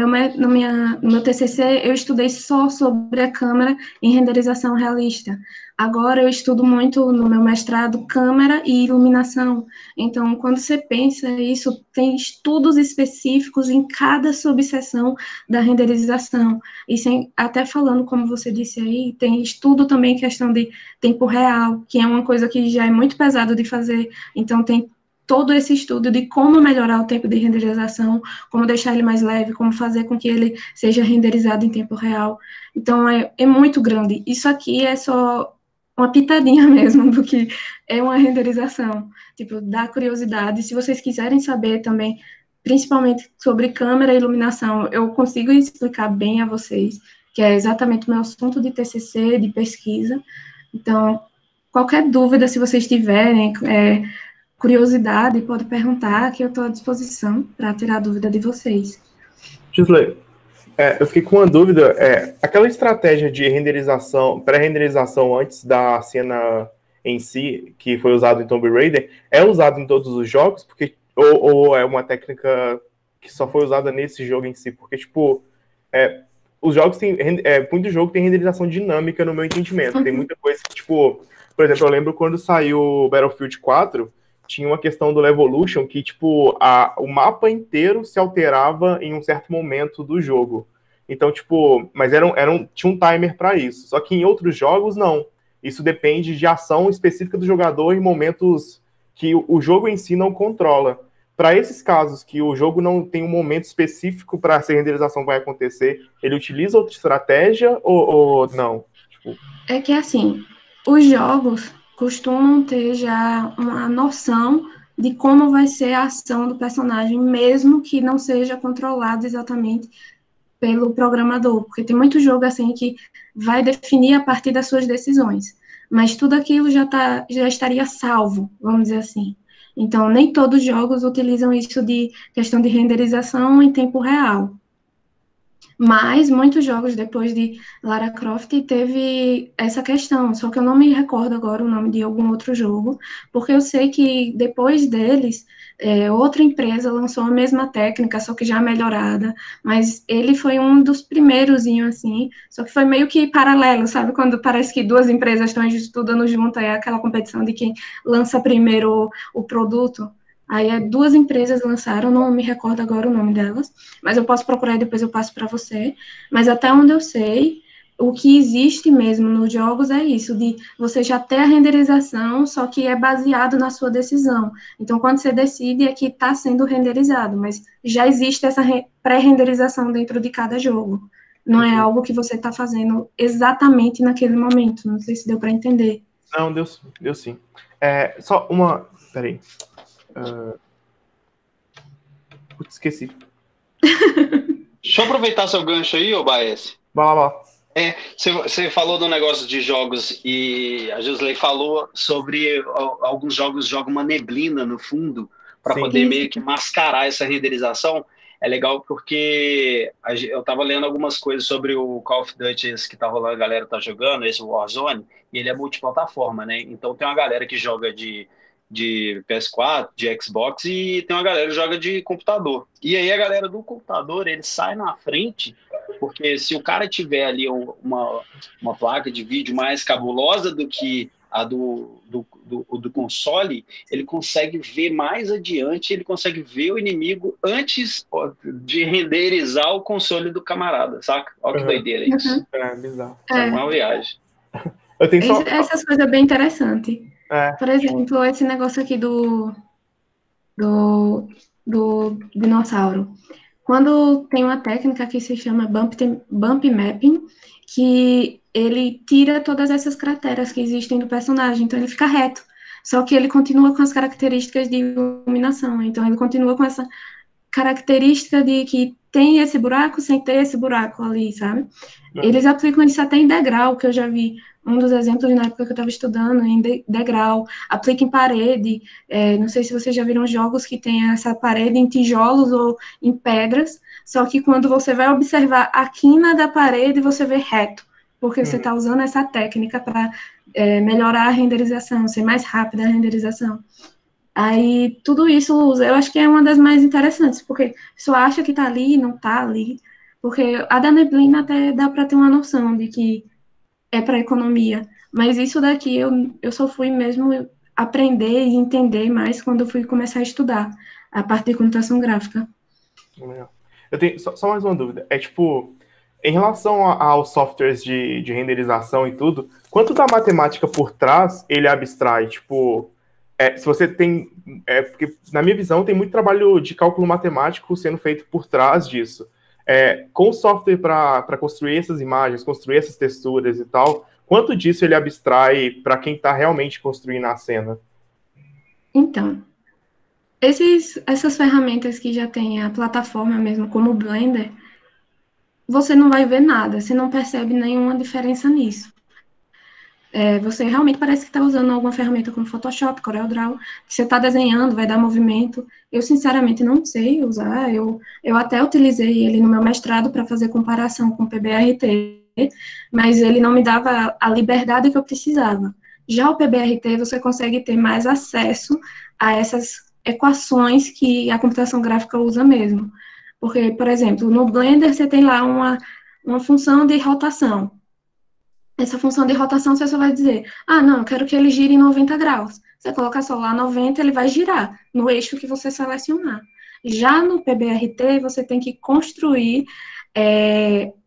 meu TCC, eu estudei só sobre a câmera em renderização realista. Agora, eu estudo muito no meu mestrado câmera e iluminação. Então, quando você pensa isso, tem estudos específicos em cada subseção da renderização. E até falando, como você disse aí, tem estudo também em questão de tempo real, que é uma coisa que já é muito pesado de fazer. Então, tem todo esse estudo de como melhorar o tempo de renderização, como deixar ele mais leve, como fazer com que ele seja renderizado em tempo real. Então, é muito grande. Isso aqui é só uma pitadinha mesmo do que é uma renderização. Tipo, dá curiosidade. Se vocês quiserem saber também, principalmente sobre câmera e iluminação, eu consigo explicar bem a vocês, que é exatamente o meu assunto de TCC, de pesquisa. Então, qualquer dúvida, se vocês tiverem, curiosidade, pode perguntar, que eu estou à disposição para tirar a dúvida de vocês. Gisley, eu fiquei com uma dúvida. Aquela estratégia de renderização, pré-renderização antes da cena em si, que foi usado em Tomb Raider, é usado em todos os jogos? Ou é uma técnica que só foi usada nesse jogo em si? Porque, tipo, os jogos têm... muito jogo tem renderização dinâmica, no meu entendimento. Tem muita coisa que, tipo... Por exemplo, eu lembro quando saiu o Battlefield 4, tinha uma questão do Levolution que, tipo, o mapa inteiro se alterava em um certo momento do jogo. Então, tipo, mas tinha um timer para isso. Só que em outros jogos, não. Isso depende de ação específica do jogador em momentos que o jogo em si não controla. Para esses casos que o jogo não tem um momento específico para essa renderização vai acontecer, ele utiliza outra estratégia ou não? Tipo... É que, assim, os jogos costumam ter já uma noção de como vai ser a ação do personagem, mesmo que não seja controlado exatamente pelo programador, porque tem muito jogo assim que vai definir a partir das suas decisões, mas tudo aquilo já estaria salvo, vamos dizer assim. Então, nem todos os jogos utilizam isso de questão de renderização em tempo real. Mas muitos jogos depois de Lara Croft teve essa questão, só que eu não me recordo agora o nome de algum outro jogo, porque eu sei que depois deles, outra empresa lançou a mesma técnica, só que já melhorada, mas ele foi um dos primeiros, assim, só que foi meio que paralelo, sabe? Quando parece que duas empresas estão estudando junto, é aquela competição de quem lança primeiro o produto. Aí duas empresas lançaram, não me recordo agora o nome delas, mas eu posso procurar e depois eu passo para você. Mas até onde eu sei, o que existe mesmo nos jogos é isso, de você já ter a renderização, só que é baseado na sua decisão. Então, quando você decide, é que está sendo renderizado, mas já existe essa pré-renderização dentro de cada jogo. Não é algo que você está fazendo exatamente naquele momento. Não sei se deu para entender. Não, deu sim. Só uma... Peraí. Putz, esqueci. Deixa eu aproveitar seu gancho aí, ô Baez. Vai lá. Você falou do negócio de jogos e a Gisley falou sobre alguns jogos jogam uma neblina no fundo para poder meio que mascarar essa renderização. É legal porque eu estava lendo algumas coisas sobre o Call of Duty que tá rolando, a galera tá jogando, esse Warzone, e ele é multiplataforma, né? Então tem uma galera que joga de PS4, de Xbox, e tem uma galera que joga de computador. E aí a galera do computador, ele sai na frente, porque se o cara tiver ali uma placa de vídeo mais cabulosa do que a do console, ele consegue ver mais adiante, ele consegue ver o inimigo antes de renderizar o console do camarada, saca? Olha que doideira isso. É bizarro. É uma viagem. Eu tenho só... Essas coisas bem interessantes. Por exemplo, esse negócio aqui do dinossauro. Quando tem uma técnica que se chama bump mapping, que ele tira todas essas crateras que existem do personagem, então ele fica reto. Só que ele continua com as características de iluminação, então ele continua com essa característica de que tem esse buraco sem ter esse buraco ali, sabe? Eles aplicam isso até em degrau, que eu já vi um dos exemplos na época que eu estava estudando, em degrau, aplica em parede, não sei se vocês já viram jogos que tem essa parede em tijolos ou em pedras, só que quando você vai observar a quina da parede, você vê reto, porque você está usando essa técnica para melhorar a renderização, ser mais rápida a renderização. Aí, tudo isso, eu acho que é uma das mais interessantes, porque a pessoa acha que está ali e não está ali, porque a da neblina até dá para ter uma noção de que é para economia, mas isso daqui eu só fui mesmo aprender e entender mais quando eu fui começar a estudar a parte de computação gráfica. Eu tenho só mais uma dúvida, tipo, em relação aos softwares de renderização e tudo, quanto da matemática por trás ele abstrai, tipo... se você tem... porque, na minha visão, tem muito trabalho de cálculo matemático sendo feito por trás disso. Com o software para construir essas imagens, construir essas texturas e tal, quanto disso ele abstrai para quem está realmente construindo a cena? Então, essas ferramentas que já tem a plataforma mesmo, como o Blender, você não vai ver nada, você não percebe nenhuma diferença nisso. Você realmente parece que está usando alguma ferramenta como Photoshop, CorelDRAW, que você está desenhando, vai dar movimento. Eu, sinceramente, não sei usar. Eu até utilizei ele no meu mestrado para fazer comparação com o PBRT, mas ele não me dava a liberdade que eu precisava. Já o PBRT, você consegue ter mais acesso a essas equações que a computação gráfica usa mesmo. Porque, por exemplo, no Blender você tem lá uma função de rotação. Essa função de rotação você só vai dizer, não, eu quero que ele gire em 90 graus. Você coloca só lá 90, ele vai girar no eixo que você selecionar. Já no PBRT, você tem que construir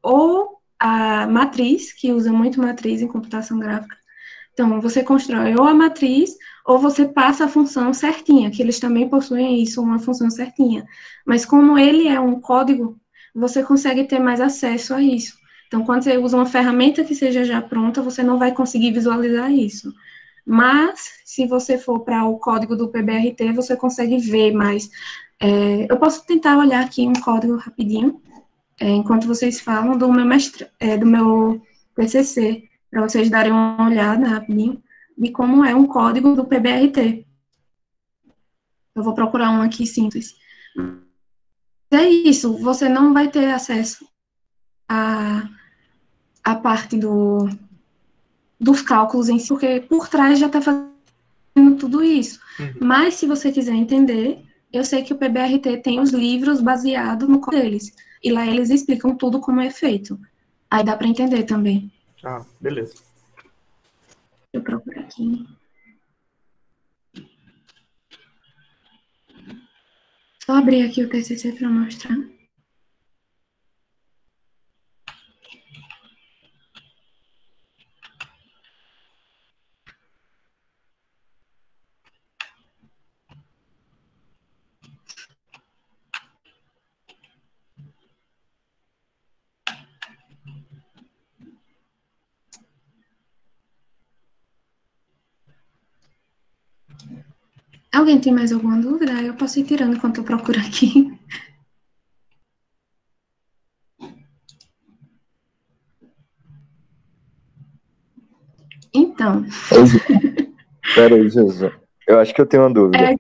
ou a matriz, que usa muito matriz em computação gráfica. Então, você constrói ou a matriz, ou você passa a função certinha, que eles também possuem isso, uma função certinha. Mas como ele é um código, você consegue ter mais acesso a isso. Então, quando você usa uma ferramenta que seja já pronta, você não vai conseguir visualizar isso. Mas, se você for para o código do PBRT, você consegue ver mais. Eu posso tentar olhar aqui um código rapidinho, enquanto vocês falam do meu TCC, para vocês darem uma olhada rapidinho de como é um código do PBRT. Eu vou procurar um aqui simples. É isso, você não vai ter acesso a parte dos cálculos em si, porque por trás já está fazendo tudo isso. Mas, se você quiser entender, eu sei que o PBRT tem os livros baseados no código deles, e lá eles explicam tudo como é feito. Aí dá para entender também. Beleza. Deixa eu procurar aqui. Só abrir aqui o TCC para mostrar. Alguém tem mais alguma dúvida? Eu posso ir tirando enquanto eu procuro aqui. Então. Peraí, Jesus. Eu acho que eu tenho uma dúvida.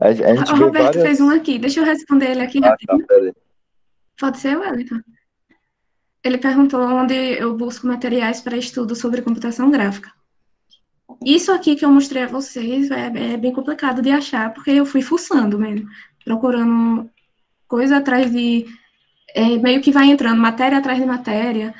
A gente O vê Roberto várias... fez um aqui. Deixa eu responder ele aqui rapidinho. Peraí. Pode ser, Wellington. Ele perguntou onde eu busco materiais para estudo sobre computação gráfica. Isso aqui que eu mostrei a vocês é bem complicado de achar, porque eu fui fuçando mesmo, procurando coisa atrás de... meio que vai entrando matéria atrás de matéria.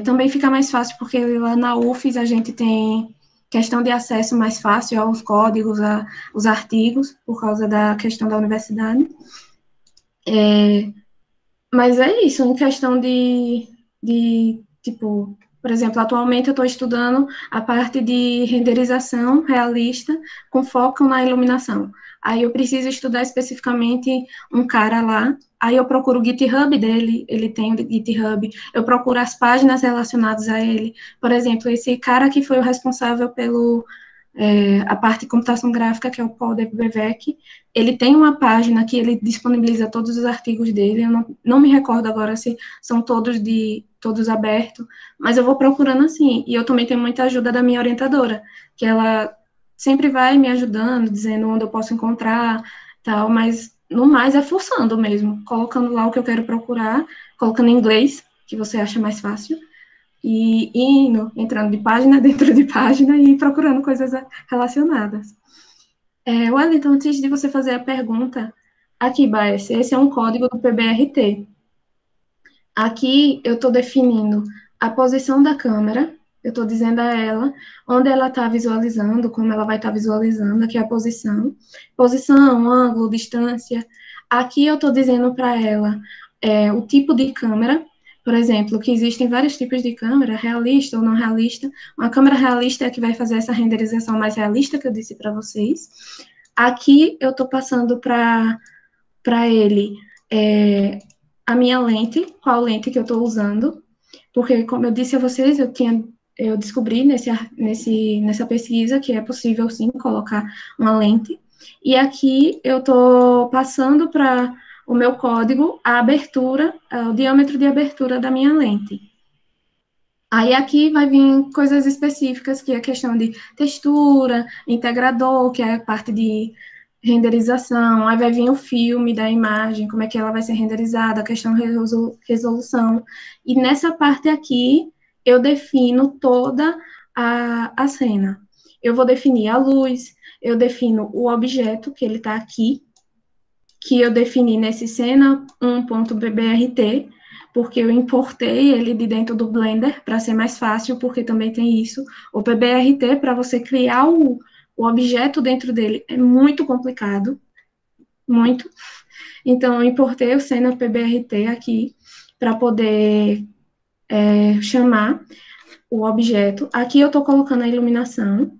Também fica mais fácil, porque lá na UFES a gente tem questão de acesso mais fácil aos códigos, aos artigos, por causa da questão da universidade. Mas é isso, em questão tipo, por exemplo, atualmente eu estou estudando a parte de renderização realista com foco na iluminação. Aí eu preciso estudar especificamente um cara lá, aí eu procuro o GitHub dele, ele tem o GitHub, eu procuro as páginas relacionadas a ele. Por exemplo, esse cara que foi o responsável a parte de computação gráfica, que é o Paul Debevec, ele tem uma página que ele disponibiliza todos os artigos dele, eu não me recordo agora se são todos abertos, mas eu vou procurando assim, e eu também tenho muita ajuda da minha orientadora, que ela sempre vai me ajudando, dizendo onde eu posso encontrar, tal, mas no mais é forçando mesmo, colocando lá o que eu quero procurar, colocando em inglês, que você acha mais fácil, e indo, entrando de página dentro de página e procurando coisas relacionadas. Wellington, antes de você fazer a pergunta, aqui, Baez, esse é um código do PBRT. Aqui eu estou definindo a posição da câmera, eu estou dizendo a ela onde ela está visualizando, como ela vai estar visualizando, aqui é a posição, ângulo, distância. Aqui eu estou dizendo para ela o tipo de câmera, por exemplo, que existem vários tipos de câmera, realista ou não realista. Uma câmera realista é a que vai fazer essa renderização mais realista que eu disse para vocês. Aqui eu estou passando para ele a minha lente, qual lente que eu estou usando, porque, como eu disse a vocês, eu descobri nessa pesquisa que é possível, sim, colocar uma lente. E aqui eu estou passando para o meu código a abertura, o diâmetro de abertura da minha lente. Aí aqui vai vir coisas específicas, que é a questão de textura, integrador, que é a parte de renderização, aí vai vir o filme da imagem, como é que ela vai ser renderizada, a questão de resolução. E nessa parte aqui, eu defino toda a cena. Eu vou definir a luz, eu defino o objeto, que ele está aqui, que eu defini nesse cena 1.bbrt, porque eu importei ele de dentro do Blender para ser mais fácil, porque também tem isso. O PBRT, para você criar o objeto dentro dele, é muito complicado, muito. Então, eu importei o cena PBRT aqui para poder chamar o objeto. Aqui eu estou colocando a iluminação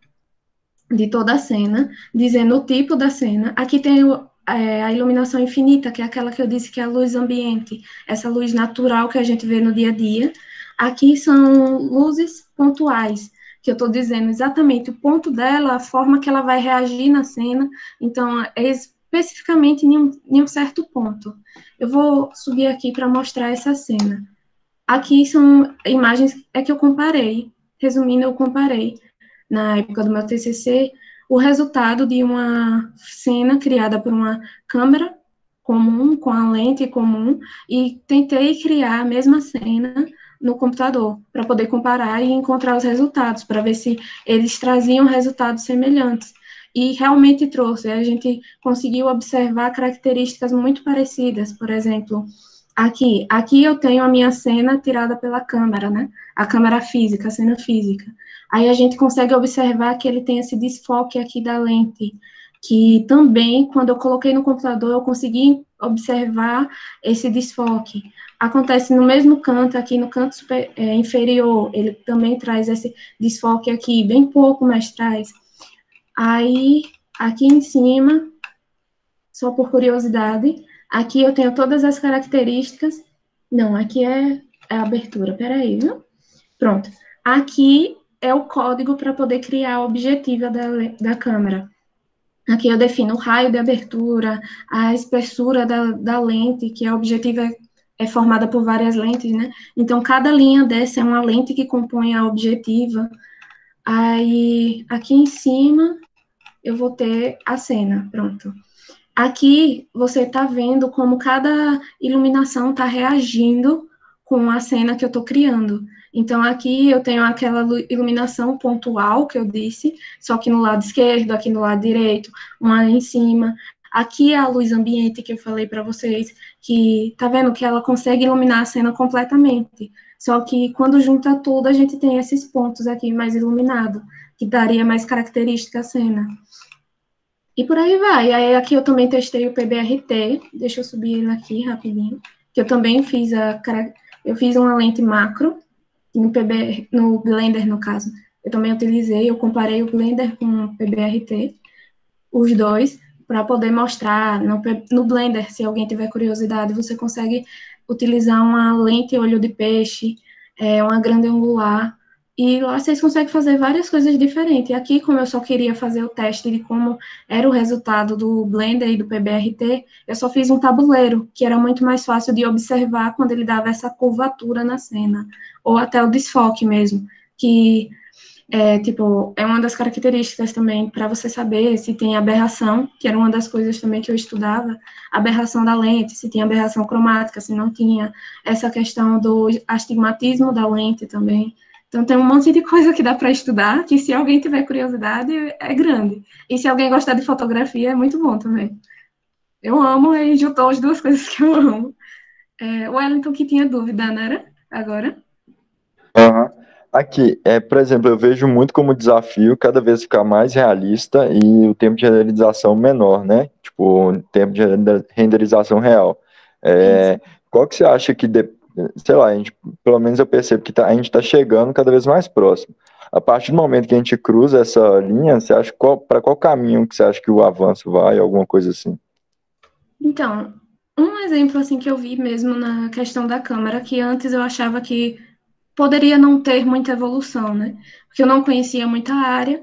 de toda a cena, dizendo o tipo da cena. Aqui tem a iluminação infinita, que é aquela que eu disse que é a luz ambiente, essa luz natural que a gente vê no dia a dia. Aqui são luzes pontuais, que eu estou dizendo exatamente o ponto dela, a forma que ela vai reagir na cena. Então, é especificamente em um certo ponto. Eu vou subir aqui para mostrar essa cena. Aqui são imagens que eu comparei. Resumindo, eu comparei, na época do meu TCC, o resultado de uma cena criada por uma câmera comum, com a lente comum, e tentei criar a mesma cena no computador, para poder comparar e encontrar os resultados, para ver se eles traziam resultados semelhantes. E realmente trouxe, a gente conseguiu observar características muito parecidas, por exemplo, aqui eu tenho a minha cena tirada pela câmera, né? A câmera física, a cena física. Aí a gente consegue observar que ele tem esse desfoque aqui da lente, que também, quando eu coloquei no computador, eu consegui observar esse desfoque. Acontece no mesmo canto, aqui no canto inferior, ele também traz esse desfoque aqui, bem pouco, mas traz. Aí, aqui em cima, só por curiosidade, aqui eu tenho todas as características. Não, aqui é a abertura, peraí, viu? Pronto. Aqui é o código para poder criar a objetiva da câmera. Aqui eu defino o raio de abertura, a espessura da lente, que a objetiva é formada por várias lentes, né? Então, cada linha dessa é uma lente que compõe a objetiva. Aí, aqui em cima, eu vou ter a cena, pronto. Aqui, você está vendo como cada iluminação está reagindo com a cena que eu estou criando. Então, aqui eu tenho aquela iluminação pontual que eu disse, só que no lado esquerdo, aqui no lado direito, uma em cima. Aqui é a luz ambiente que eu falei para vocês, que tá vendo que ela consegue iluminar a cena completamente. Só que quando junta tudo, a gente tem esses pontos aqui mais iluminado, que daria mais característica à cena. E por aí vai. Aí aqui eu também testei o PBRT, deixa eu subir ele aqui rapidinho, que eu também fiz eu fiz uma lente macro, no Blender, no caso. Eu também utilizei, eu comparei o Blender com o PBRT, os dois, para poder mostrar no Blender, se alguém tiver curiosidade, você consegue utilizar uma lente olho de peixe, uma grande angular, e lá vocês conseguem fazer várias coisas diferentes. E aqui, como eu só queria fazer o teste de como era o resultado do Blender e do PBRT, eu só fiz um tabuleiro, que era muito mais fácil de observar quando ele dava essa curvatura na cena, ou até o desfoque mesmo, que é uma das características também para você saber se tem aberração, que era uma das coisas também que eu estudava, aberração da lente, se tinha aberração cromática, se não tinha, essa questão do astigmatismo da lente também. Então, tem um monte de coisa que dá para estudar, que se alguém tiver curiosidade, é grande. E se alguém gostar de fotografia, é muito bom também. Eu amo e juntou as duas coisas que eu amo. O Wellington que tinha dúvida, não era? Agora? Aham. Aqui, por exemplo, eu vejo muito como desafio cada vez ficar mais realista e o tempo de renderização menor, né? Tipo, o tempo de renderização real. Isso. Qual que você acha que, sei lá, pelo menos eu percebo que a gente está chegando cada vez mais próximo. A partir do momento que a gente cruza essa linha, você acha para qual caminho que você acha que o avanço vai, alguma coisa assim? Então, um exemplo assim que eu vi mesmo na questão da câmera, que antes eu achava que poderia não ter muita evolução, né? Porque eu não conhecia muita área,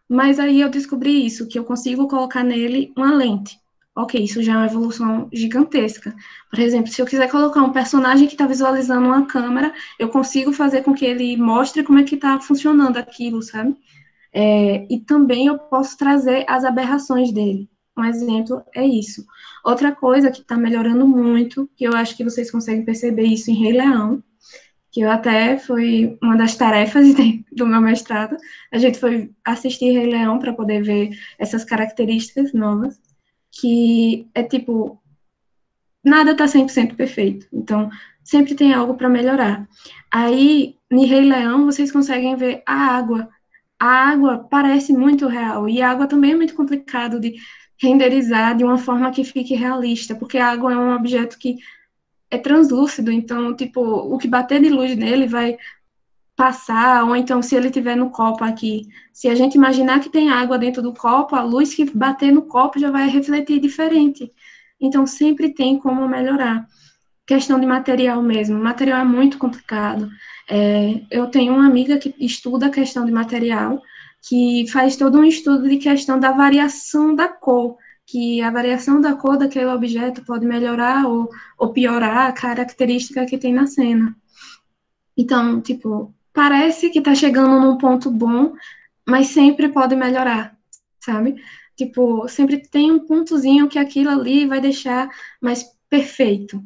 mas aí eu descobri isso, que eu consigo colocar nele uma lente. ok, isso já é uma evolução gigantesca. Por exemplo, se eu quiser colocar um personagem que está visualizando uma câmera, eu consigo fazer com que ele mostre como é que está funcionando aquilo, sabe? E também eu posso trazer as aberrações dele. Um exemplo é isso. Outra coisa que está melhorando muito, que eu acho que vocês conseguem perceber isso em Rei Leão, que eu até foi uma das tarefas do meu mestrado, a gente foi assistir Rei Leão para poder ver essas características novas, que é tipo, nada está 100% perfeito, então sempre tem algo para melhorar. Aí, em Rei Leão, vocês conseguem ver a água. A água parece muito real, e a água também é muito complicado de renderizar de uma forma que fique realista, porque a água é um objeto que é translúcido, então, tipo, o que bater de luz nele vai passar, ou então se ele tiver no copo aqui, se a gente imaginar que tem água dentro do copo, a luz que bater no copo já vai refletir diferente. Então, sempre tem como melhorar. Questão de material mesmo, material é muito complicado. Eu tenho uma amiga que estuda a questão de material, que faz todo um estudo de questão da variação da cor, que a variação da cor daquele objeto pode melhorar ou piorar a característica que tem na cena. Então, tipo, parece que tá chegando num ponto bom, mas sempre pode melhorar, sabe? Tipo, sempre tem um pontozinho que aquilo ali vai deixar mais perfeito,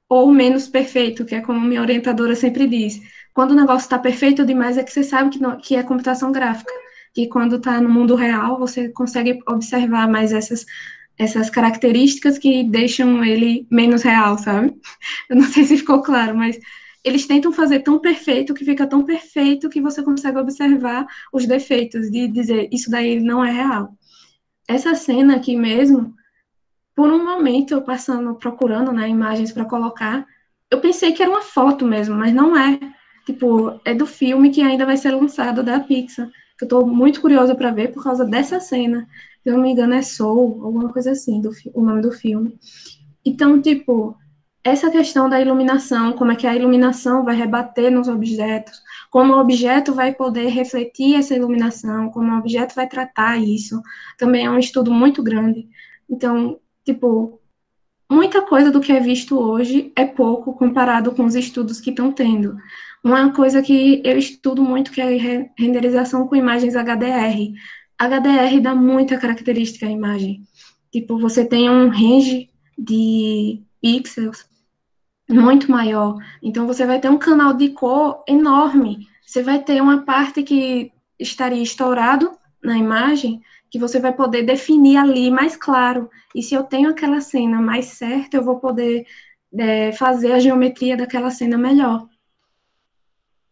ou menos perfeito, que é como minha orientadora sempre diz. Quando o negócio está perfeito demais, é que você sabe que é computação gráfica. Que quando está no mundo real, você consegue observar mais essas características que deixam ele menos real, sabe? Eu não sei se ficou claro, mas eles tentam fazer tão perfeito que fica tão perfeito que você consegue observar os defeitos de dizer isso daí não é real. Essa cena aqui mesmo, por um momento eu passando, procurando, né, imagens para colocar, eu pensei que era uma foto mesmo, mas não é. Tipo, é do filme que ainda vai ser lançado da Pixar. Eu estou muito curiosa para ver por causa dessa cena. Se eu não me engano, é Soul, alguma coisa assim, o nome do filme. Então, tipo, essa questão da iluminação, como é que a iluminação vai rebater nos objetos, como o objeto vai poder refletir essa iluminação, como o objeto vai tratar isso, também é um estudo muito grande. Então, tipo, muita coisa do que é visto hoje é pouco comparado com os estudos que estão tendo. Uma coisa que eu estudo muito que é renderização com imagens HDR. HDR dá muita característica à imagem. Tipo, você tem um range de pixels muito maior. Então, você vai ter um canal de cor enorme. Você vai ter uma parte que estaria estourado na imagem, que você vai poder definir ali mais claro. E se eu tenho aquela cena mais certa, eu vou poder fazer a geometria daquela cena melhor.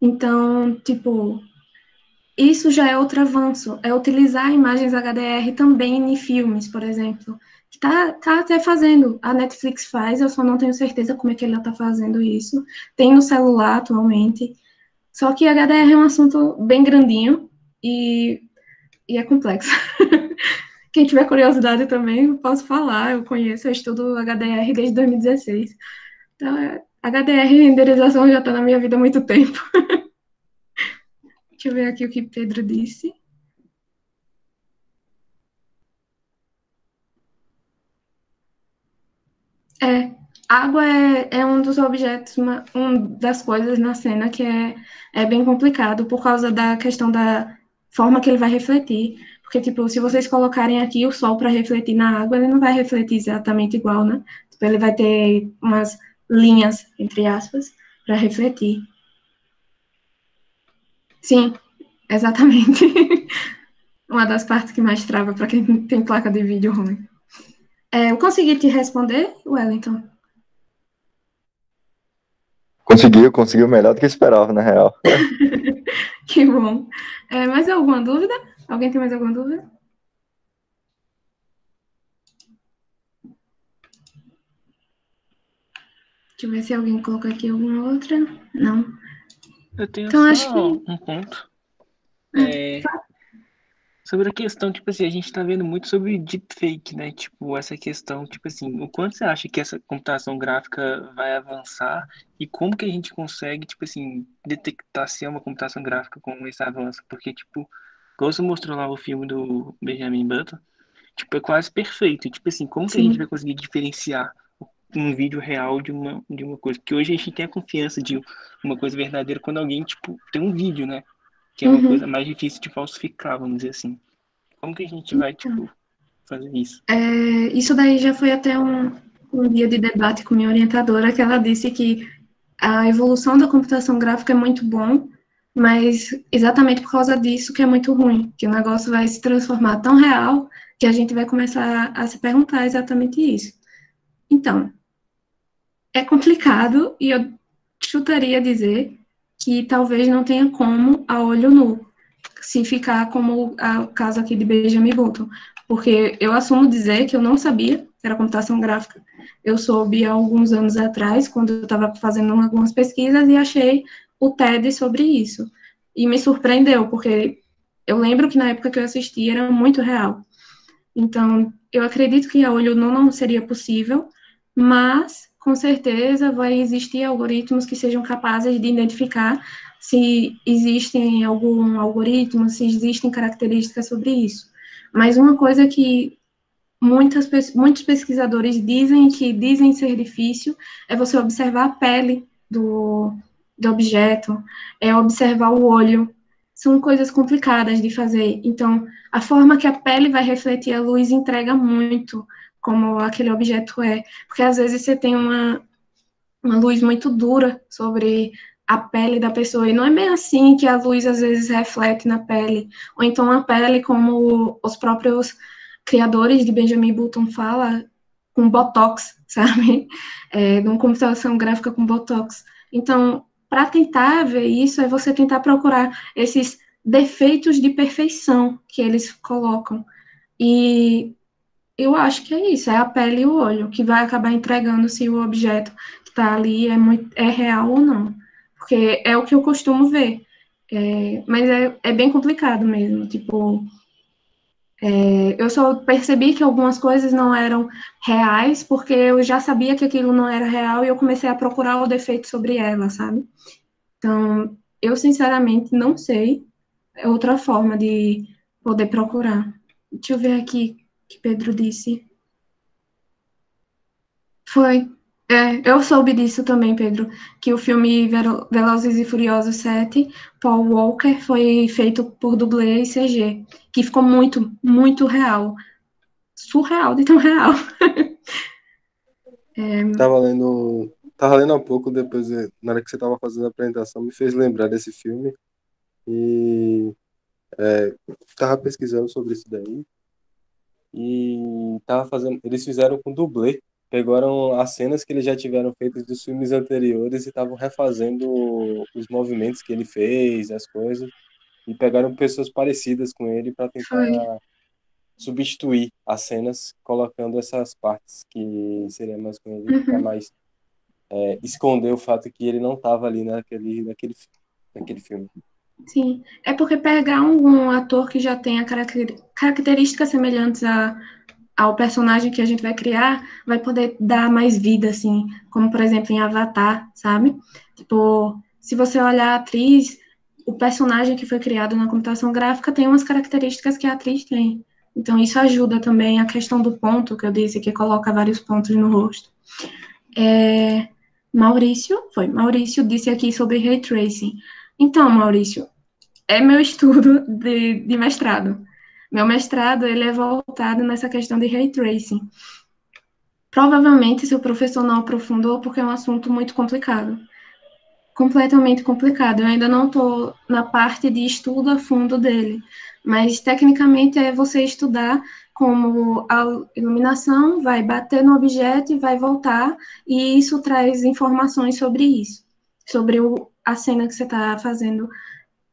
Então, tipo, isso já é outro avanço, é utilizar imagens HDR também em filmes, por exemplo. Tá até fazendo, a Netflix faz, eu só não tenho certeza como é que ela está fazendo isso. Tem no celular atualmente, só que HDR é um assunto bem grandinho e é complexo. Quem tiver curiosidade também, eu posso falar, eu conheço, eu estudo HDR desde 2016. Então, HDR e renderização já está na minha vida há muito tempo. Deixa eu ver aqui o que Pedro disse. Água é um dos objetos, um das coisas na cena que é bem complicado por causa da questão da forma que ele vai refletir. Porque, tipo, se vocês colocarem aqui o sol para refletir na água, ele não vai refletir exatamente igual, né? Tipo, ele vai ter umas linhas, entre aspas, para refletir. Sim, exatamente. Uma das partes que mais trava para quem tem placa de vídeo ruim. Eu consegui te responder, Wellington? Conseguiu melhor do que eu esperava, na real. Que bom. Mais alguma dúvida? Alguém tem mais alguma dúvida? Deixa eu ver se alguém colocou aqui alguma outra. Não. Eu tenho Então, só acho que... um ponto. Sobre a questão, tipo assim, a gente tá vendo muito sobre deepfake, né? Tipo, essa questão, tipo assim, o quanto você acha que essa computação gráfica vai avançar e como que a gente consegue, tipo assim, detectar se é uma computação gráfica com esse avanço? Porque, tipo, como você mostrou lá o filme do Benjamin Button, tipo, é quase perfeito. Tipo assim, como que a gente vai conseguir diferenciar um vídeo real de uma coisa? Porque hoje a gente tem a confiança de uma coisa verdadeira quando alguém, tipo, tem um vídeo, né? Que é uma coisa Uhum. mais difícil de falsificar, vamos dizer assim. Como que a gente vai, tipo, fazer isso? Isso daí já foi até um dia de debate com minha orientadora, que ela disse que a evolução da computação gráfica é muito bom, mas exatamente por causa disso que é muito ruim, que o negócio vai se transformar tão real que a gente vai começar a se perguntar exatamente isso. Então, é complicado e eu chutaria dizer que talvez não tenha como a olho nu, se ficar como o caso aqui de Benjamin Button, porque eu assumo dizer que eu não sabia que era computação gráfica. Eu soube há alguns anos atrás, quando eu estava fazendo algumas pesquisas, e achei o TED sobre isso. E me surpreendeu, porque eu lembro que na época que eu assisti era muito real. Então, eu acredito que a olho nu não seria possível, mas com certeza vai existir algoritmos que sejam capazes de identificar se existem algum algoritmo, se existem características sobre isso. Mas uma coisa que muitos pesquisadores dizem ser difícil é você observar a pele do objeto, é observar o olho. São coisas complicadas de fazer. Então, a forma que a pele vai refletir a luz entrega muito como aquele objeto é. Porque às vezes você tem uma luz muito dura sobre a pele da pessoa, e não é bem assim que a luz às vezes reflete na pele. Ou então a pele, como os próprios criadores de Benjamin Button fala, com botox, sabe? De uma computação gráfica com botox. Então, para tentar ver isso, é você tentar procurar esses defeitos de perfeição que eles colocam. E eu acho que é isso, é a pele e o olho que vai acabar entregando se o objeto que está ali é real ou não. Porque é o que eu costumo ver. Mas é bem complicado mesmo. Tipo, eu só percebi que algumas coisas não eram reais porque eu já sabia que aquilo não era real e eu comecei a procurar o defeito sobre ela, sabe? Então, eu sinceramente não sei outra forma de poder procurar. Deixa eu ver aqui o que Pedro disse. Foi. Eu soube disso também, Pedro, que o filme Velozes e Furiosos 7, Paul Walker, foi feito por dublê e CG, que ficou muito, muito real. Surreal de tão real. Tava lendo há pouco, depois, na hora que você tava fazendo a apresentação, me fez lembrar desse filme e tava pesquisando sobre isso daí e eles fizeram com dublê, pegaram as cenas que eles já tiveram feitas dos filmes anteriores e estavam refazendo os movimentos que ele fez, as coisas, e pegaram pessoas parecidas com ele para tentar Foi. substituir as cenas, colocando essas partes que seria mais com ele, para Uhum. mais esconder o fato que ele não estava ali naquele filme. Sim, é porque pegar um ator que já tenha características semelhantes ao personagem que a gente vai criar, vai poder dar mais vida, assim, como, por exemplo, em Avatar, sabe? Tipo, se você olhar a atriz, o personagem que foi criado na computação gráfica tem umas características que a atriz tem. Então, isso ajuda também a questão do ponto, que eu disse, que coloca vários pontos no rosto. Maurício disse aqui sobre Ray Tracing. Então, Maurício, é meu estudo de mestrado. Meu mestrado, ele é voltado nessa questão de Ray Tracing. Provavelmente, se o professor não aprofundou, porque é um assunto muito complicado. Completamente complicado. Eu ainda não estou na parte de estudo a fundo dele, mas tecnicamente é você estudar como a iluminação vai bater no objeto e vai voltar, e isso traz informações sobre isso, sobre a cena que você está fazendo,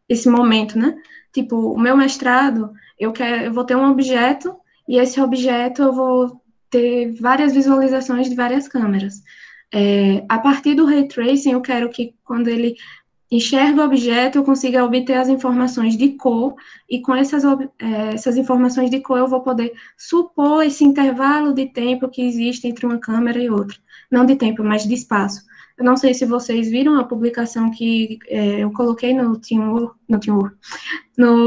esse momento, né? Tipo, o meu mestrado, eu vou ter um objeto, e esse objeto eu vou ter várias visualizações de várias câmeras. A partir do Ray Tracing, eu quero que quando ele enxerga o objeto, eu consiga obter as informações de cor, e com essas informações de cor eu vou poder supor esse intervalo de tempo que existe entre uma câmera e outra. Não de tempo, mas de espaço. Eu não sei se vocês viram a publicação que eu coloquei no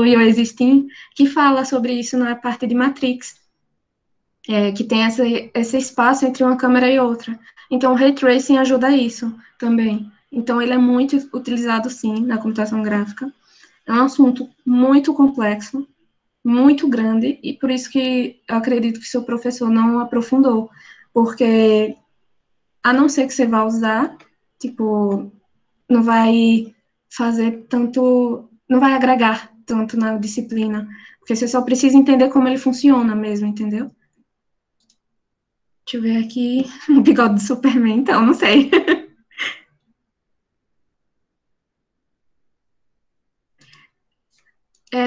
iOS Steam, que fala sobre isso na parte de Matrix. que tem esse espaço entre uma câmera e outra. Então, o Ray Tracing ajuda isso também. Então, ele é muito utilizado, sim, na computação gráfica. É um assunto muito complexo, muito grande, e por isso que eu acredito que seu professor não aprofundou, porque, a não ser que você vá usar, tipo, não vai fazer tanto, não vai agregar tanto na disciplina, porque você só precisa entender como ele funciona mesmo, entendeu? Deixa eu ver aqui, o bigode do Superman, então, não sei.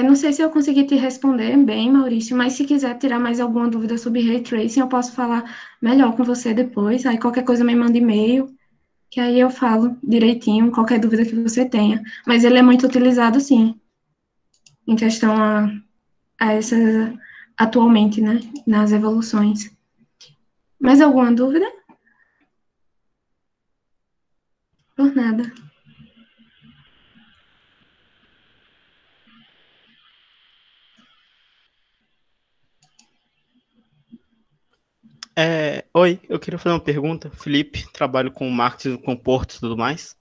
Não sei se eu consegui te responder bem, Maurício, mas se quiser tirar mais alguma dúvida sobre Ray Tracing, eu posso falar melhor com você depois, aí qualquer coisa me manda e-mail, que aí eu falo direitinho, qualquer dúvida que você tenha. Mas ele é muito utilizado, sim, em questão a essa, atualmente, né, nas evoluções. Mais alguma dúvida? Por nada. Oi, eu queria fazer uma pergunta. Felipe, trabalho com marketing, com portos e tudo mais.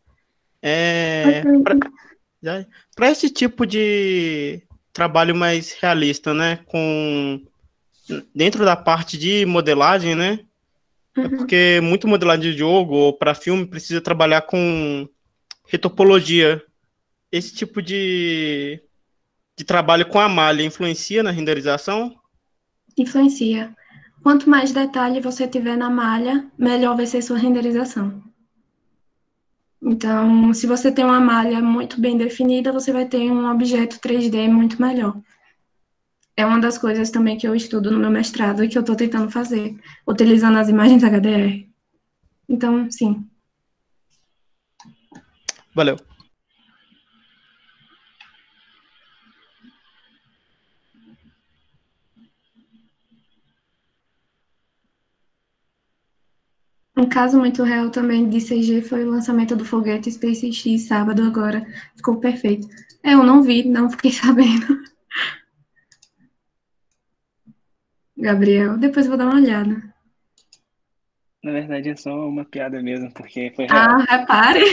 Para esse tipo de trabalho mais realista, né? Dentro da parte de modelagem, né? É porque muito modelagem de jogo ou para filme precisa trabalhar com retopologia. Esse tipo de trabalho com a malha influencia na renderização? Influencia. Quanto mais detalhe você tiver na malha, melhor vai ser sua renderização. Então, se você tem uma malha muito bem definida, você vai ter um objeto 3D muito melhor. É uma das coisas também que eu estudo no meu mestrado e que eu estou tentando fazer, utilizando as imagens HDR. Então, sim. Valeu. Um caso muito real também de CG foi o lançamento do foguete SpaceX sábado agora. Ficou perfeito. Eu não vi, não fiquei sabendo. Gabriel, depois eu vou dar uma olhada. Na verdade é só uma piada mesmo, porque foi real. Repare.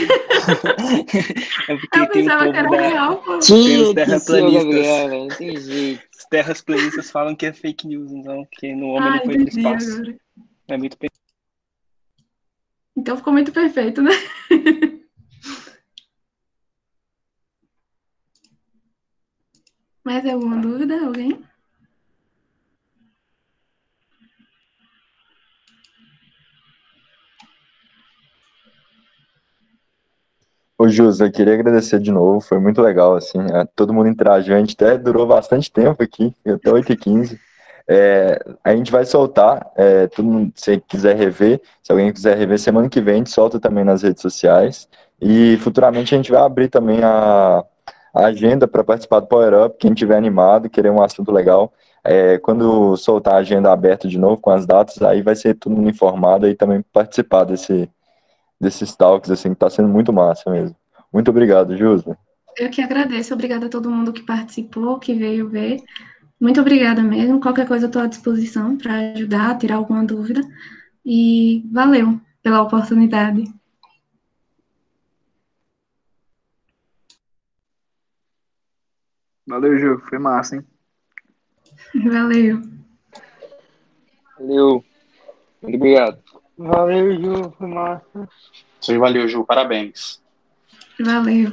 É porque Eu tem o pensava que povo era real, pô. tem os Tinha que ser o terraplanistas. Gabriel, velho, não tem jeito. Os terraplanistas falam que é fake news, então, que o homem não foi para o Entendi espaço. agora. É muito Então ficou muito perfeito, né? Mais alguma dúvida, alguém? Ô, Jus, eu queria agradecer de novo, foi muito legal, assim, todo mundo interagiu, a gente até durou bastante tempo aqui, até 8h15. A gente vai soltar, todo mundo, se quiser rever, se alguém quiser rever, semana que vem a gente solta também nas redes sociais, e futuramente a gente vai abrir também a agenda para participar do Power Up, quem tiver animado, querer um assunto legal, quando soltar a agenda aberta de novo com as datas, aí vai ser todo mundo informado e também participar desses talks, assim, que tá sendo muito massa mesmo. Muito obrigado, Jusla. Eu que agradeço. Obrigada a todo mundo que participou, que veio ver. Muito obrigada mesmo. Qualquer coisa eu estou à disposição para ajudar, tirar alguma dúvida. E valeu pela oportunidade. Valeu, Ju. Foi massa, hein? Valeu. Valeu. Muito obrigado. Valeu, Ju, foi massa. Valeu, Ju. Parabéns. Valeu.